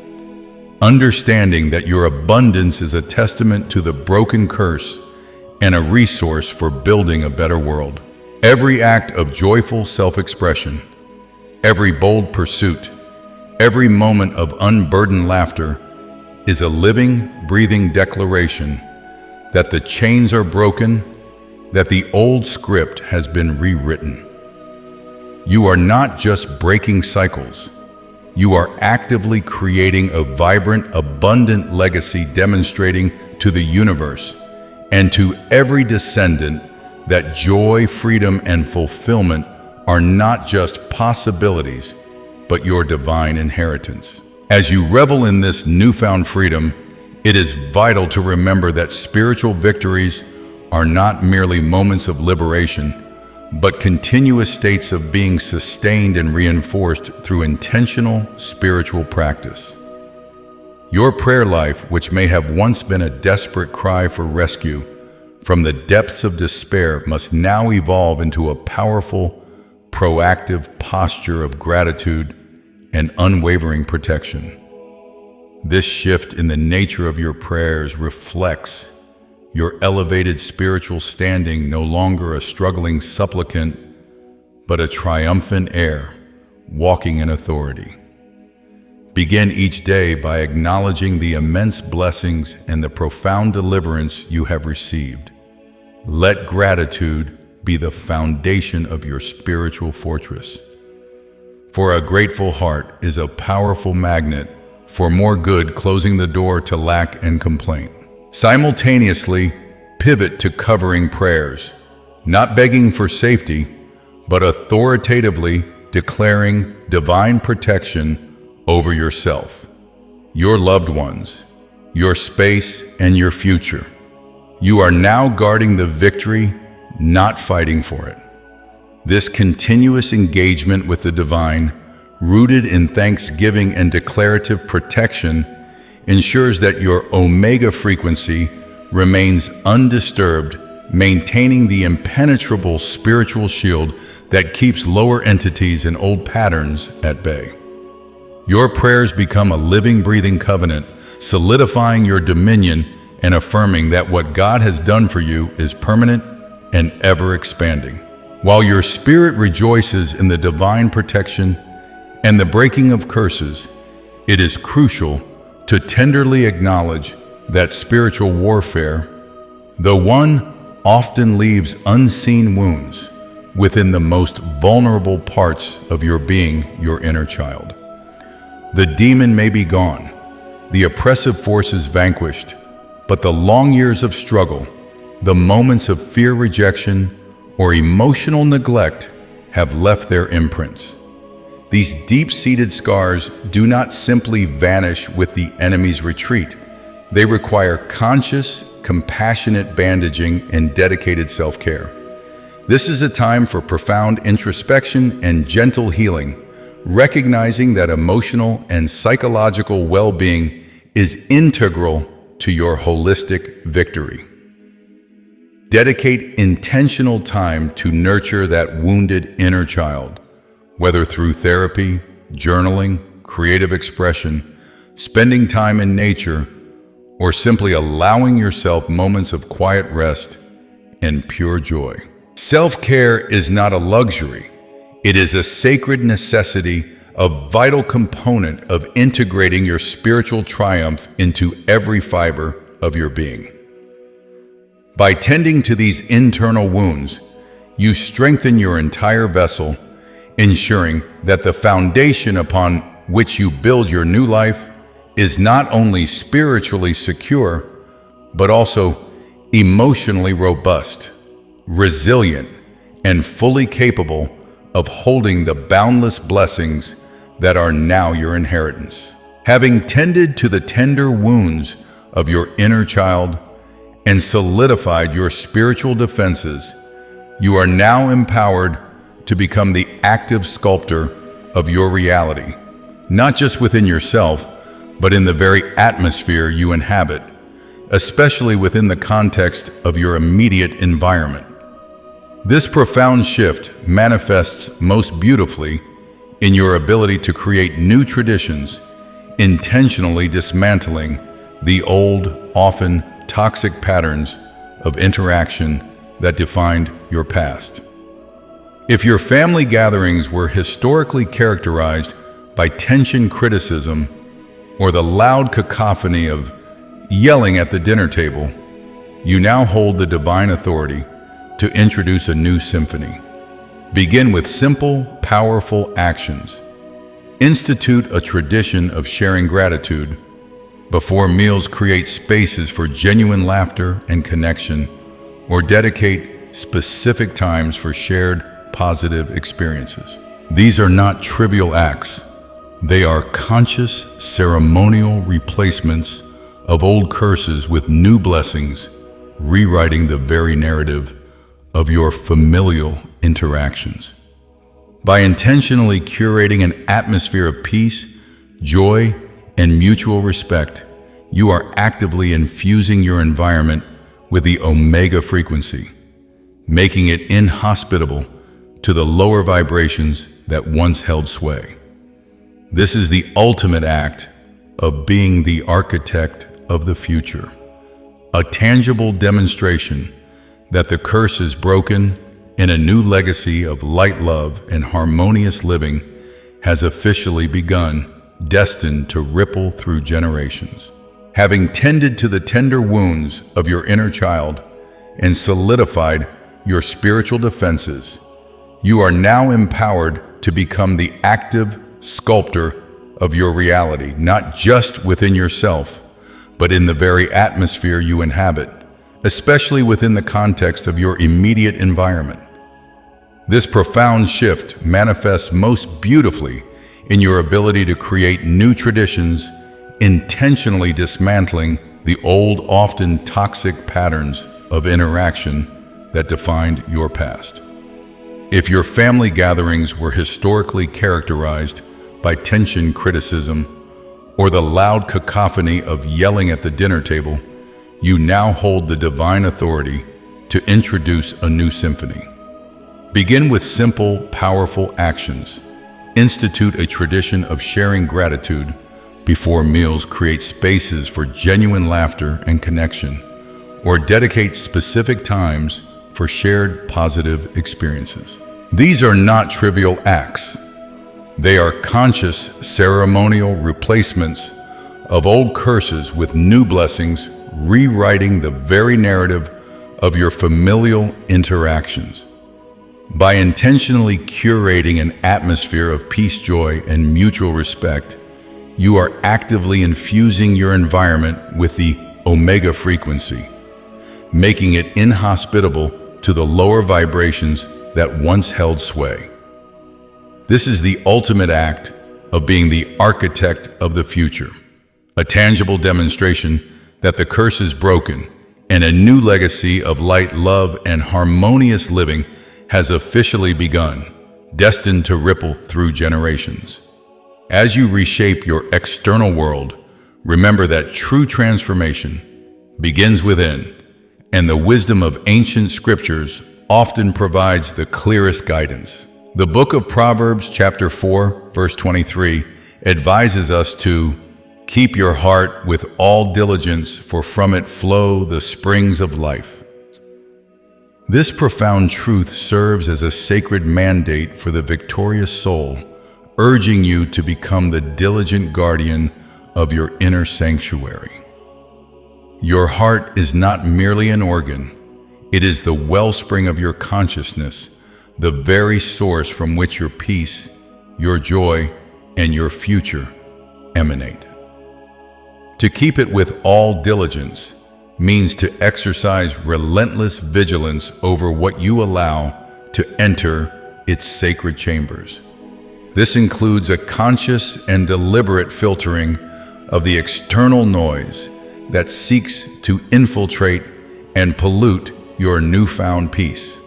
understanding that your abundance is a testament to the broken curse and a resource for building a better world. Every act of joyful self-expression, every bold pursuit, every moment of unburdened laughter is a living, breathing declaration that the chains are broken, that the old script has been rewritten. You are not just breaking cycles. You are actively creating a vibrant, abundant legacy, demonstrating to the universe and to every descendant that joy, freedom, and fulfillment are not just possibilities, but your divine inheritance. As you revel in this newfound freedom, it is vital to remember that spiritual victories are not merely moments of liberation, but continuous states of being sustained and reinforced through intentional spiritual practice. Your prayer life, which may have once been a desperate cry for rescue from the depths of despair, must now evolve into a powerful, proactive posture of gratitude and unwavering protection. This shift in the nature of your prayers reflects your elevated spiritual standing, no longer a struggling supplicant, but a triumphant heir walking in authority. Begin each day by acknowledging the immense blessings and the profound deliverance you have received. Let gratitude be the foundation of your spiritual fortress. For a grateful heart is a powerful magnet for more good, closing the door to lack and complaint. Simultaneously, pivot to covering prayers, not begging for safety, but authoritatively declaring divine protection over yourself, your loved ones, your space, and your future. You are now guarding the victory, not fighting for it. This continuous engagement with the divine, rooted in thanksgiving and declarative protection, ensures that your omega frequency remains undisturbed, maintaining the impenetrable spiritual shield that keeps lower entities and old patterns at bay. Your prayers become a living, breathing covenant, solidifying your dominion and affirming that what God has done for you is permanent and ever expanding. While your spirit rejoices in the divine protection and the breaking of curses, it is crucial to tenderly acknowledge that spiritual warfare, though one often leaves unseen wounds within the most vulnerable parts of your being, your inner child. The demon may be gone, the oppressive forces vanquished, but the long years of struggle, the moments of fear, rejection, or emotional neglect have left their imprints. These deep-seated scars do not simply vanish with the enemy's retreat. They require conscious, compassionate bandaging and dedicated self-care. This is a time for profound introspection and gentle healing, recognizing that emotional and psychological well-being is integral to your holistic victory. Dedicate intentional time to nurture that wounded inner child, whether through therapy, journaling, creative expression, spending time in nature, or simply allowing yourself moments of quiet rest and pure joy. Self-care is not a luxury. It is a sacred necessity, a vital component of integrating your spiritual triumph into every fiber of your being. By tending to these internal wounds, you strengthen your entire vessel, ensuring that the foundation upon which you build your new life is not only spiritually secure, but also emotionally robust, resilient, and fully capable of holding the boundless blessings that are now your inheritance. Having tended to the tender wounds of your inner child and solidified your spiritual defenses, you are now empowered to become the active sculptor of your reality, not just within yourself, but in the very atmosphere you inhabit, especially within the context of your immediate environment. This profound shift manifests most beautifully in your ability to create new traditions, intentionally dismantling the old, often toxic patterns of interaction that defined your past. If your family gatherings were historically characterized by tension, criticism, or the loud cacophony of yelling at the dinner table, you now hold the divine authority to introduce a new symphony. Begin with simple, powerful actions. Institute a tradition of sharing gratitude. Before meals, create spaces for genuine laughter and connection, or dedicate specific times for shared positive experiences. These are not trivial acts. They are conscious, ceremonial replacements of old curses with new blessings, rewriting the very narrative of your familial interactions. By intentionally curating an atmosphere of peace, joy, and mutual respect, you are actively infusing your environment with the omega frequency, making it inhospitable to the lower vibrations that once held sway. This is the ultimate act of being the architect of the future, a tangible demonstration that the curse is broken and a new legacy of light, love, and harmonious living has officially begun, destined to ripple through generations. Having tended to the tender wounds of your inner child and solidified your spiritual defenses, you are now empowered to become the active sculptor of your reality, not just within yourself, but in the very atmosphere you inhabit, especially within the context of your immediate environment. This profound shift manifests most beautifully in your ability to create new traditions, intentionally dismantling the old, often toxic patterns of interaction that defined your past. If your family gatherings were historically characterized by tension, criticism, or the loud cacophony of yelling at the dinner table, you now hold the divine authority to introduce a new symphony. Begin with simple, powerful actions. Institute a tradition of sharing gratitude before meals, create spaces for genuine laughter and connection, or dedicate specific times for shared positive experiences. These are not trivial acts. They are conscious ceremonial replacements of old curses with new blessings, rewriting the very narrative of your familial interactions. By intentionally curating an atmosphere of peace, joy, and mutual respect, you are actively infusing your environment with the omega frequency, making it inhospitable to the lower vibrations that once held sway. This is the ultimate act of being the architect of the future, a tangible demonstration that the curse is broken and a new legacy of light, love, and harmonious living has officially begun, destined to ripple through generations. As you reshape your external world, remember that true transformation begins within, and the wisdom of ancient scriptures often provides the clearest guidance. The book of Proverbs, chapter 4, verse 23, advises us to keep your heart with all diligence, for from it flow the springs of life. This profound truth serves as a sacred mandate for the victorious soul, urging you to become the diligent guardian of your inner sanctuary. Your heart is not merely an organ, it is the wellspring of your consciousness, the very source from which your peace, your joy, and your future emanate. To keep it with all diligence means to exercise relentless vigilance over what you allow to enter its sacred chambers. This includes a conscious and deliberate filtering of the external noise that seeks to infiltrate and pollute your newfound peace.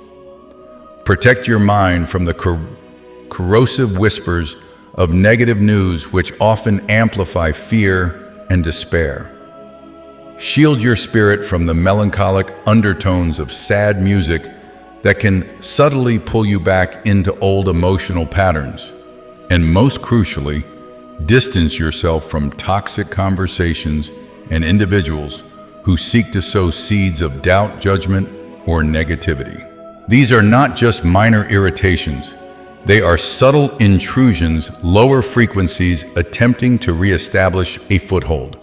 Protect your mind from the corrosive whispers of negative news which often amplify fear and despair. Shield your spirit from the melancholic undertones of sad music that can subtly pull you back into old emotional patterns. And most crucially, distance yourself from toxic conversations and individuals who seek to sow seeds of doubt, judgment, or negativity. These are not just minor irritations. They are subtle intrusions, lower frequencies attempting to reestablish a foothold.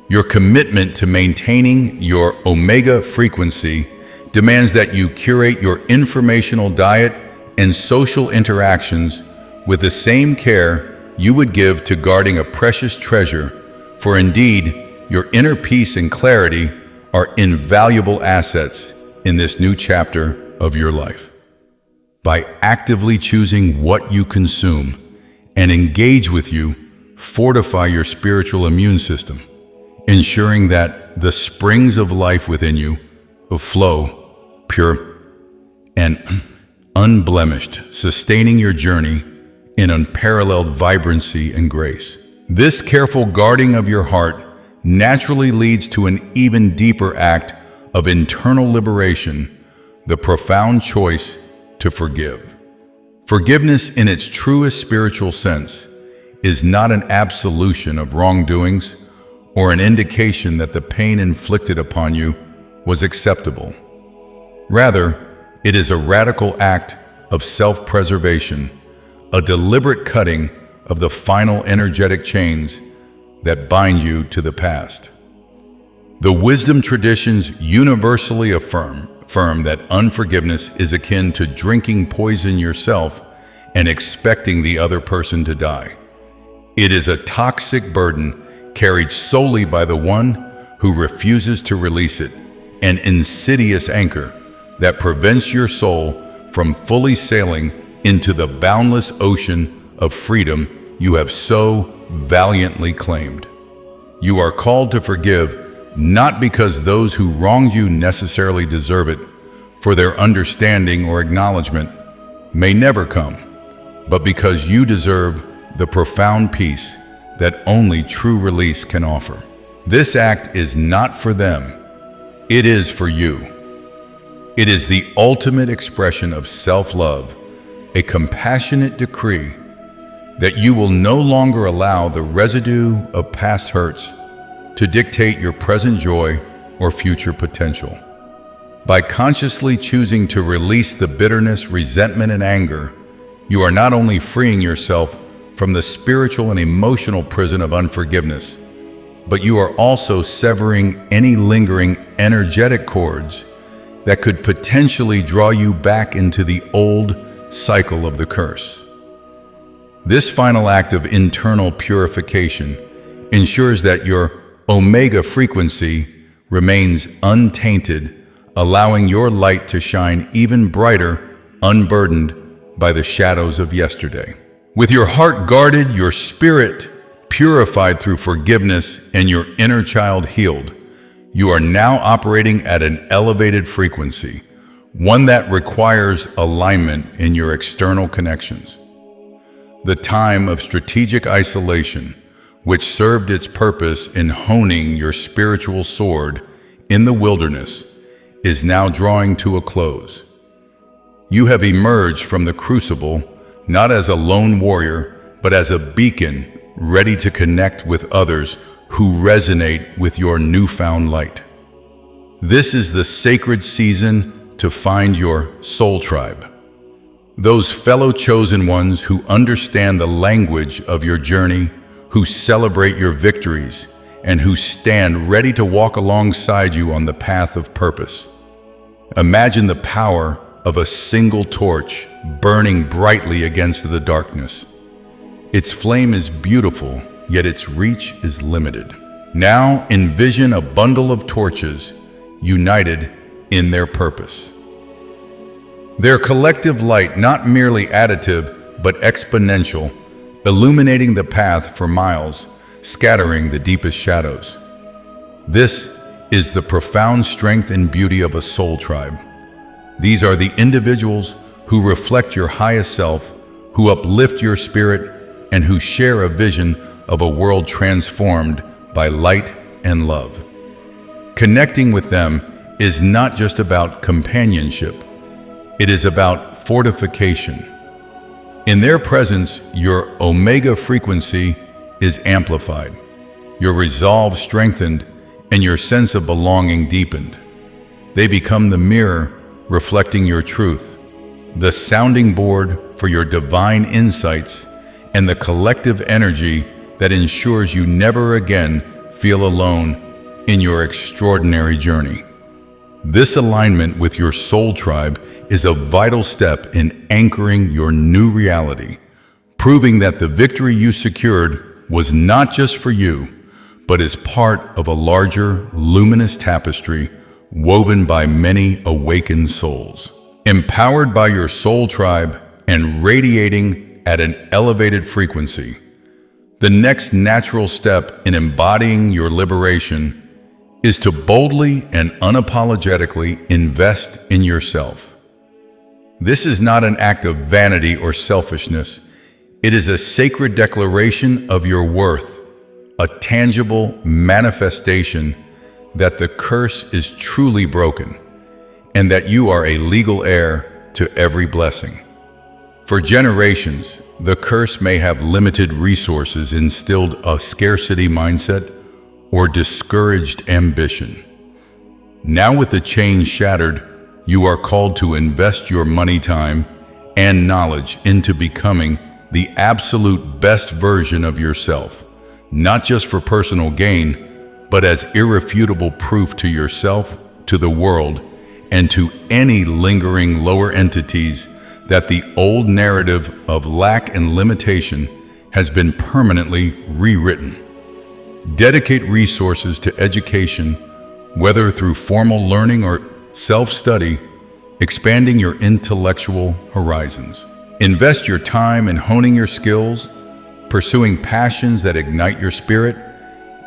Your commitment to maintaining your omega frequency demands that you curate your informational diet and social interactions with the same care you would give to guarding a precious treasure, for indeed, your inner peace and clarity are invaluable assets in this new chapter of your life. By actively choosing what you consume and engage with, you fortify your spiritual immune system, ensuring that the springs of life within you flow pure and unblemished, sustaining your journey in unparalleled vibrancy and grace. This careful guarding of your heart naturally leads to an even deeper act of internal liberation, the profound choice to forgive. Forgiveness in its truest spiritual sense is not an absolution of wrongdoings or an indication that the pain inflicted upon you was acceptable. Rather, it is a radical act of self-preservation, a deliberate cutting of the final energetic chains that bind you to the past. The wisdom traditions universally affirm that unforgiveness is akin to drinking poison yourself and expecting the other person to die. It is a toxic burden carried solely by the one who refuses to release it, an insidious anchor that prevents your soul from fully sailing into the boundless ocean of freedom you have so valiantly claimed. You are called to forgive not because those who wronged you necessarily deserve it, for their understanding or acknowledgement may never come, but because you deserve the profound peace that only true release can offer. This act is not for them, it is for you. It is the ultimate expression of self-love, a compassionate decree that you will no longer allow the residue of past hurts to dictate your present joy or future potential. By consciously choosing to release the bitterness, resentment, and anger, you are not only freeing yourself from the spiritual and emotional prison of unforgiveness, but you are also severing any lingering energetic cords that could potentially draw you back into the old cycle of the curse. This final act of internal purification ensures that your omega frequency remains untainted, allowing your light to shine even brighter, unburdened by the shadows of yesterday. With your heart guarded, your spirit purified through forgiveness, and your inner child healed, you are now operating at an elevated frequency, one that requires alignment in your external connections. The time of strategic isolation, which served its purpose in honing your spiritual sword in the wilderness, is now drawing to a close. You have emerged from the crucible not as a lone warrior, but as a beacon ready to connect with others who resonate with your newfound light. This is the sacred season to find your soul tribe. Those fellow chosen ones who understand the language of your journey, who celebrate your victories, and who stand ready to walk alongside you on the path of purpose. Imagine the power of a single torch burning brightly against the darkness. Its flame is beautiful, yet its reach is limited. Now envision a bundle of torches united in their purpose. Their collective light not merely additive, but exponential, illuminating the path for miles, scattering the deepest shadows. This is the profound strength and beauty of a soul tribe. These are the individuals who reflect your highest self, who uplift your spirit, and who share a vision of a world transformed by light and love. Connecting with them is not just about companionship, it is about fortification. In their presence, your omega frequency is amplified, your resolve strengthened, and your sense of belonging deepened. They become the mirror reflecting your truth, the sounding board for your divine insights, and the collective energy that ensures you never again feel alone in your extraordinary journey. This alignment with your soul tribe is a vital step in anchoring your new reality, proving that the victory you secured was not just for you, but is part of a larger, luminous tapestry woven by many awakened souls. Empowered by your soul tribe and radiating at an elevated frequency, the next natural step in embodying your liberation is to boldly and unapologetically invest in yourself. This is not an act of vanity or selfishness. It is a sacred declaration of your worth, a tangible manifestation that the curse is truly broken and that you are a legal heir to every blessing. For generations, the curse may have limited resources, instilled a scarcity mindset, or discouraged ambition. Now, with the chains shattered, you are called to invest your money, time, and knowledge into becoming the absolute best version of yourself, not just for personal gain, but as irrefutable proof to yourself, to the world, and to any lingering lower entities that the old narrative of lack and limitation has been permanently rewritten. Dedicate resources to education, whether through formal learning or self-study, expanding your intellectual horizons. Invest your time in honing your skills, pursuing passions that ignite your spirit,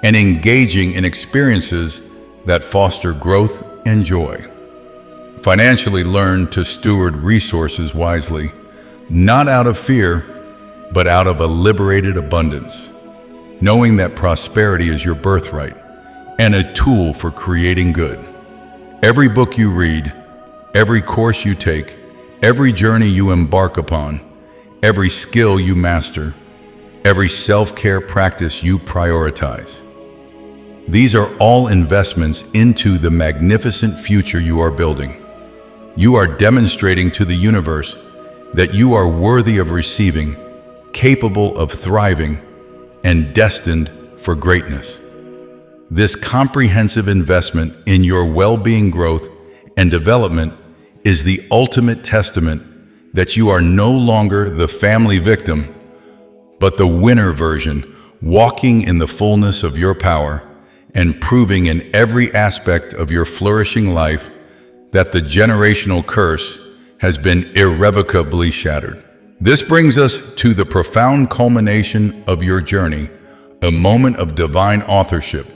and engaging in experiences that foster growth and joy. Financially, learn to steward resources wisely, not out of fear, but out of a liberated abundance, knowing that prosperity is your birthright and a tool for creating good. Every book you read, every course you take, every journey you embark upon, every skill you master, every self-care practice you prioritize. These are all investments into the magnificent future you are building. You are demonstrating to the universe that you are worthy of receiving, capable of thriving, and destined for greatness. This comprehensive investment in your well-being, growth, and development is the ultimate testament that you are no longer the family victim, but the winner version, walking in the fullness of your power and proving in every aspect of your flourishing life that the generational curse has been irrevocably shattered. This brings us to the profound culmination of your journey, a moment of divine authorship,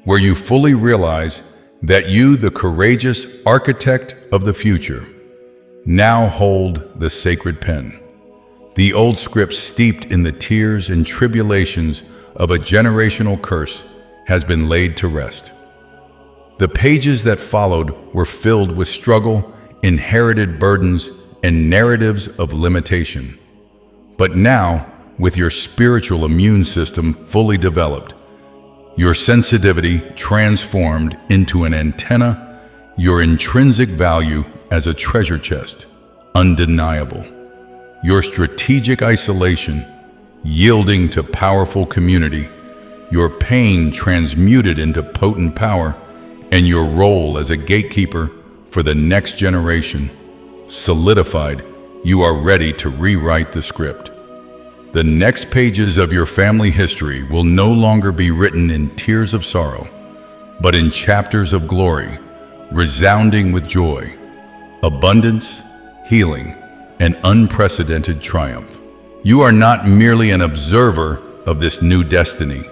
where you fully realize that you, the courageous architect of the future, now hold the sacred pen. The old script, steeped in the tears and tribulations of a generational curse, has been laid to rest. The pages that followed were filled with struggle, inherited burdens, and narratives of limitation. But now, with your spiritual immune system fully developed, your sensitivity transformed into an antenna, your intrinsic value as a treasure chest, undeniable. Your strategic isolation yielding to powerful community, your pain transmuted into potent power, and your role as a gatekeeper for the next generation solidified. You are ready to rewrite the script. The next pages of your family history will no longer be written in tears of sorrow, but in chapters of glory, resounding with joy, abundance, healing, and unprecedented triumph. You are not merely an observer of this new destiny.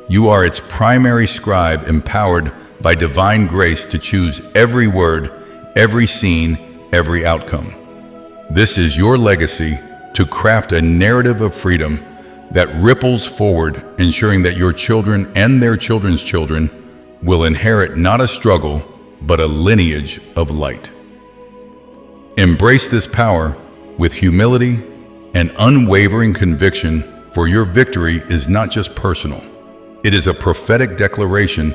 You are its primary scribe, empowered by divine grace to choose every word, every scene, every outcome. This is your legacy, to craft a narrative of freedom that ripples forward, ensuring that your children and their children's children will inherit not a struggle, but a lineage of light. Embrace this power with humility and unwavering conviction, for your victory is not just personal. It is a prophetic declaration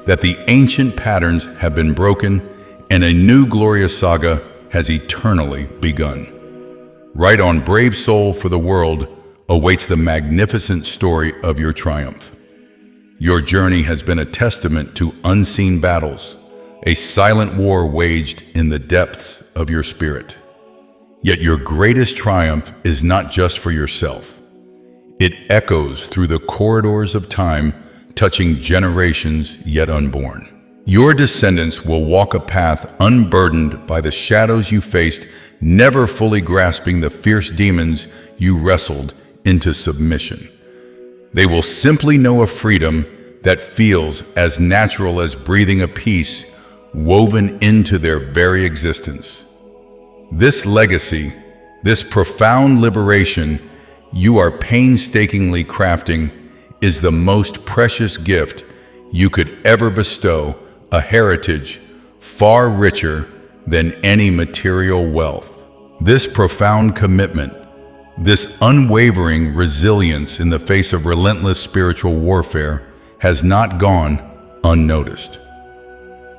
that the ancient patterns have been broken and a new glorious saga has eternally begun. Right on, brave soul, for the world awaits the magnificent story of your triumph. Your journey has been a testament to unseen battles, a silent war waged in the depths of your spirit. Yet your greatest triumph is not just for yourself. It echoes through the corridors of time, touching generations yet unborn. Your descendants will walk a path unburdened by the shadows you faced, never fully grasping the fierce demons you wrestled into submission. They will simply know a freedom that feels as natural as breathing, a peace woven into their very existence. This legacy, this profound liberation you are painstakingly crafting, is the most precious gift you could ever bestow, a heritage far richer than any material wealth. This profound commitment, this unwavering resilience in the face of relentless spiritual warfare has not gone unnoticed.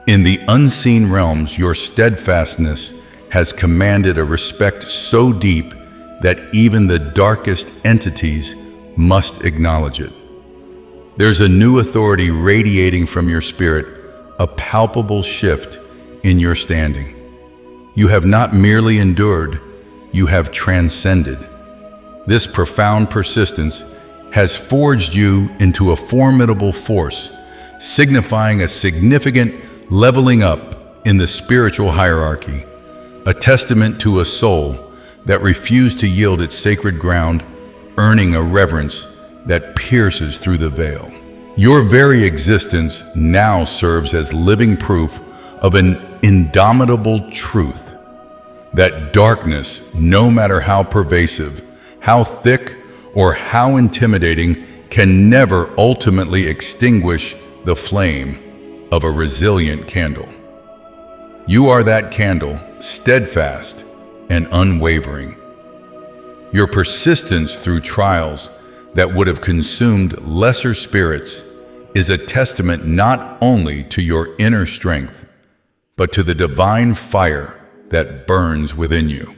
In the unseen realms, your steadfastness has commanded a respect so deep that even the darkest entities must acknowledge it. There's a new authority radiating from your spirit, a palpable shift in your standing. You have not merely endured, you have transcended. This profound persistence has forged you into a formidable force, signifying a significant leveling up in the spiritual hierarchy, a testament to a soul that refused to yield its sacred ground, earning a reverence that pierces through the veil. Your very existence now serves as living proof of an indomitable truth, that darkness, no matter how pervasive, how thick, or how intimidating, can never ultimately extinguish the flame of a resilient candle. You are that candle, steadfast and unwavering. Your persistence through trials that would have consumed lesser spirits is a testament not only to your inner strength, but to the divine fire that burns within you.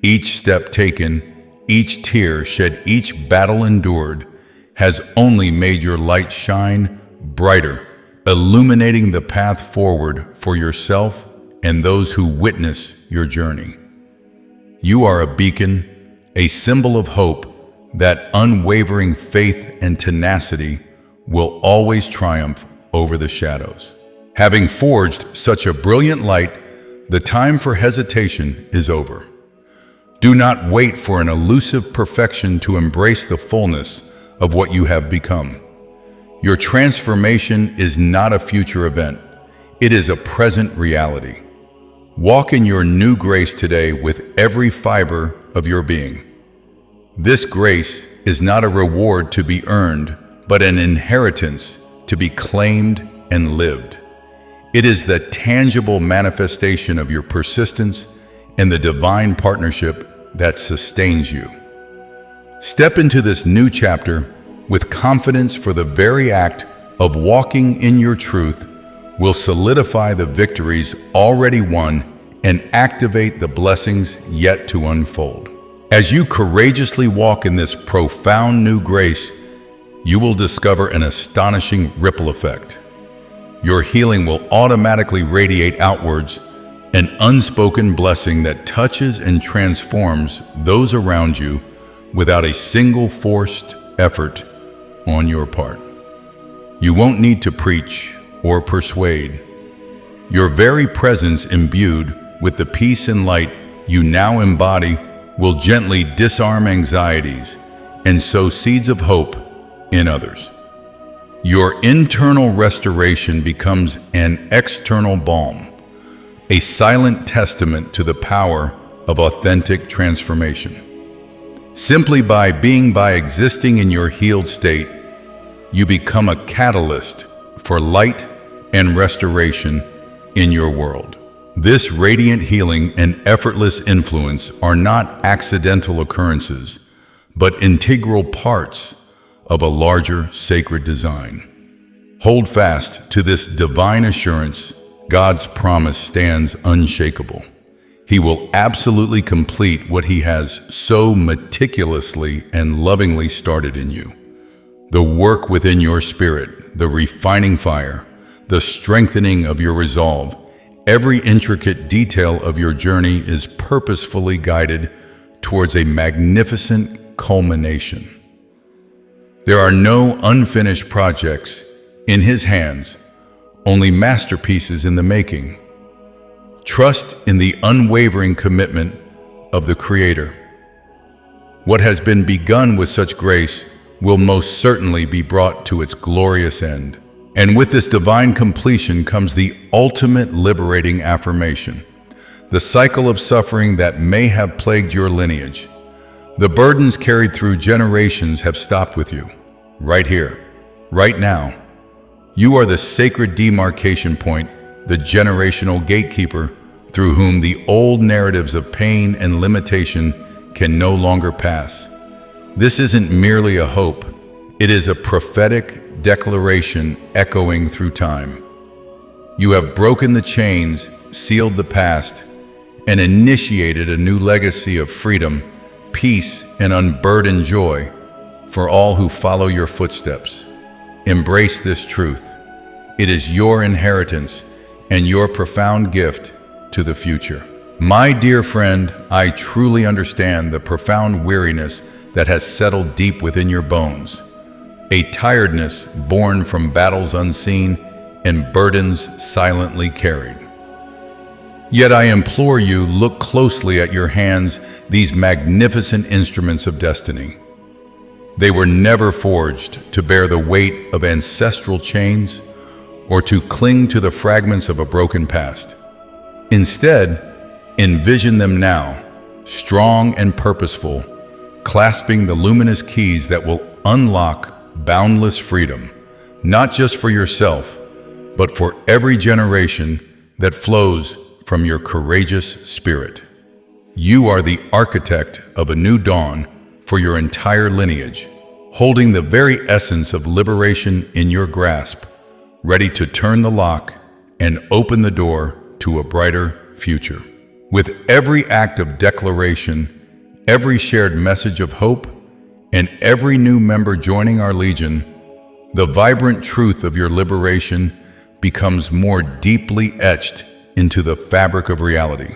Each step taken, each tear shed, each battle endured has only made your light shine brighter, illuminating the path forward for yourself and those who witness your journey. You are a beacon, a symbol of hope, that unwavering faith and tenacity will always triumph over the shadows. Having forged such a brilliant light, the time for hesitation is over. Do not wait for an elusive perfection to embrace the fullness of what you have become. Your transformation is not a future event. It is a present reality. Walk in your new grace today with every fiber of your being. This grace is not a reward to be earned, but an inheritance to be claimed and lived. It is the tangible manifestation of your persistence and the divine partnership that sustains you. Step into this new chapter with confidence, for the very act of walking in your truth will solidify the victories already won and activate the blessings yet to unfold. As you courageously walk in this profound new grace, you will discover an astonishing ripple effect. Your healing will automatically radiate outwards, an unspoken blessing that touches and transforms those around you without a single forced effort on your part. You won't need to preach or persuade. Your very presence, imbued with the peace and light you now embody, will gently disarm anxieties and sow seeds of hope in others. Your internal restoration becomes an external balm, a silent testament to the power of authentic transformation. Simply by existing in your healed state, you become a catalyst for light and restoration in your world. This radiant healing and effortless influence are not accidental occurrences, but integral parts of a larger sacred design. Hold fast to this divine assurance. God's promise stands unshakable. He will absolutely complete what He has so meticulously and lovingly started in you. The work within your spirit, the refining fire, the strengthening of your resolve, every intricate detail of your journey is purposefully guided towards a magnificent culmination. There are no unfinished projects in His hands, only masterpieces in the making. Trust in the unwavering commitment of the Creator. What has been begun with such grace will most certainly be brought to its glorious end. And with this divine completion comes the ultimate liberating affirmation. The cycle of suffering that may have plagued your lineage, the burdens carried through generations, have stopped with you. right here, right now. You are the sacred demarcation point, the generational gatekeeper through whom the old narratives of pain and limitation can no longer pass. This isn't merely a hope, it is a prophetic declaration echoing through time. You have broken the chains, sealed the past, and initiated a new legacy of freedom, peace, and unburdened joy for all who follow your footsteps. Embrace this truth. It is your inheritance and your profound gift to the future. My dear friend, I truly understand the profound weariness that has settled deep within your bones, a tiredness born from battles unseen and burdens silently carried. Yet I implore you, look closely at your hands, these magnificent instruments of destiny. They were never forged to bear the weight of ancestral chains or to cling to the fragments of a broken past. Instead, envision them now, strong and purposeful, clasping the luminous keys that will unlock boundless freedom, not just for yourself, but for every generation that flows from your courageous spirit. You are the architect of a new dawn for your entire lineage, holding the very essence of liberation in your grasp, ready to turn the lock and open the door to a brighter future. With every act of declaration, every shared message of hope, and every new member joining our legion, the vibrant truth of your liberation becomes more deeply etched into the fabric of reality.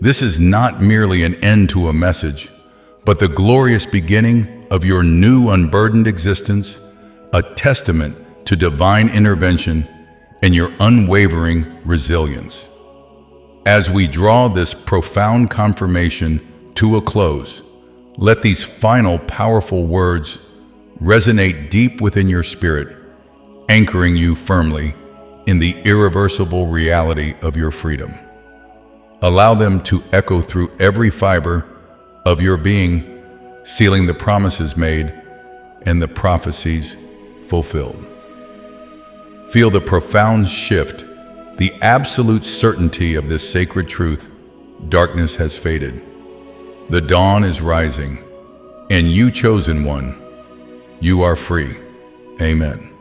This is not merely an end to a message, but the glorious beginning of your new unburdened existence, a testament to divine intervention and your unwavering resilience. As we draw this profound confirmation to a close, let these final powerful words resonate deep within your spirit, anchoring you firmly in the irreversible reality of your freedom. Allow them to echo through every fiber of your being, sealing the promises made and the prophecies fulfilled. Feel the profound shift, the absolute certainty of this sacred truth. Darkness has faded. The dawn is rising, and you, chosen one, you are free. Amen.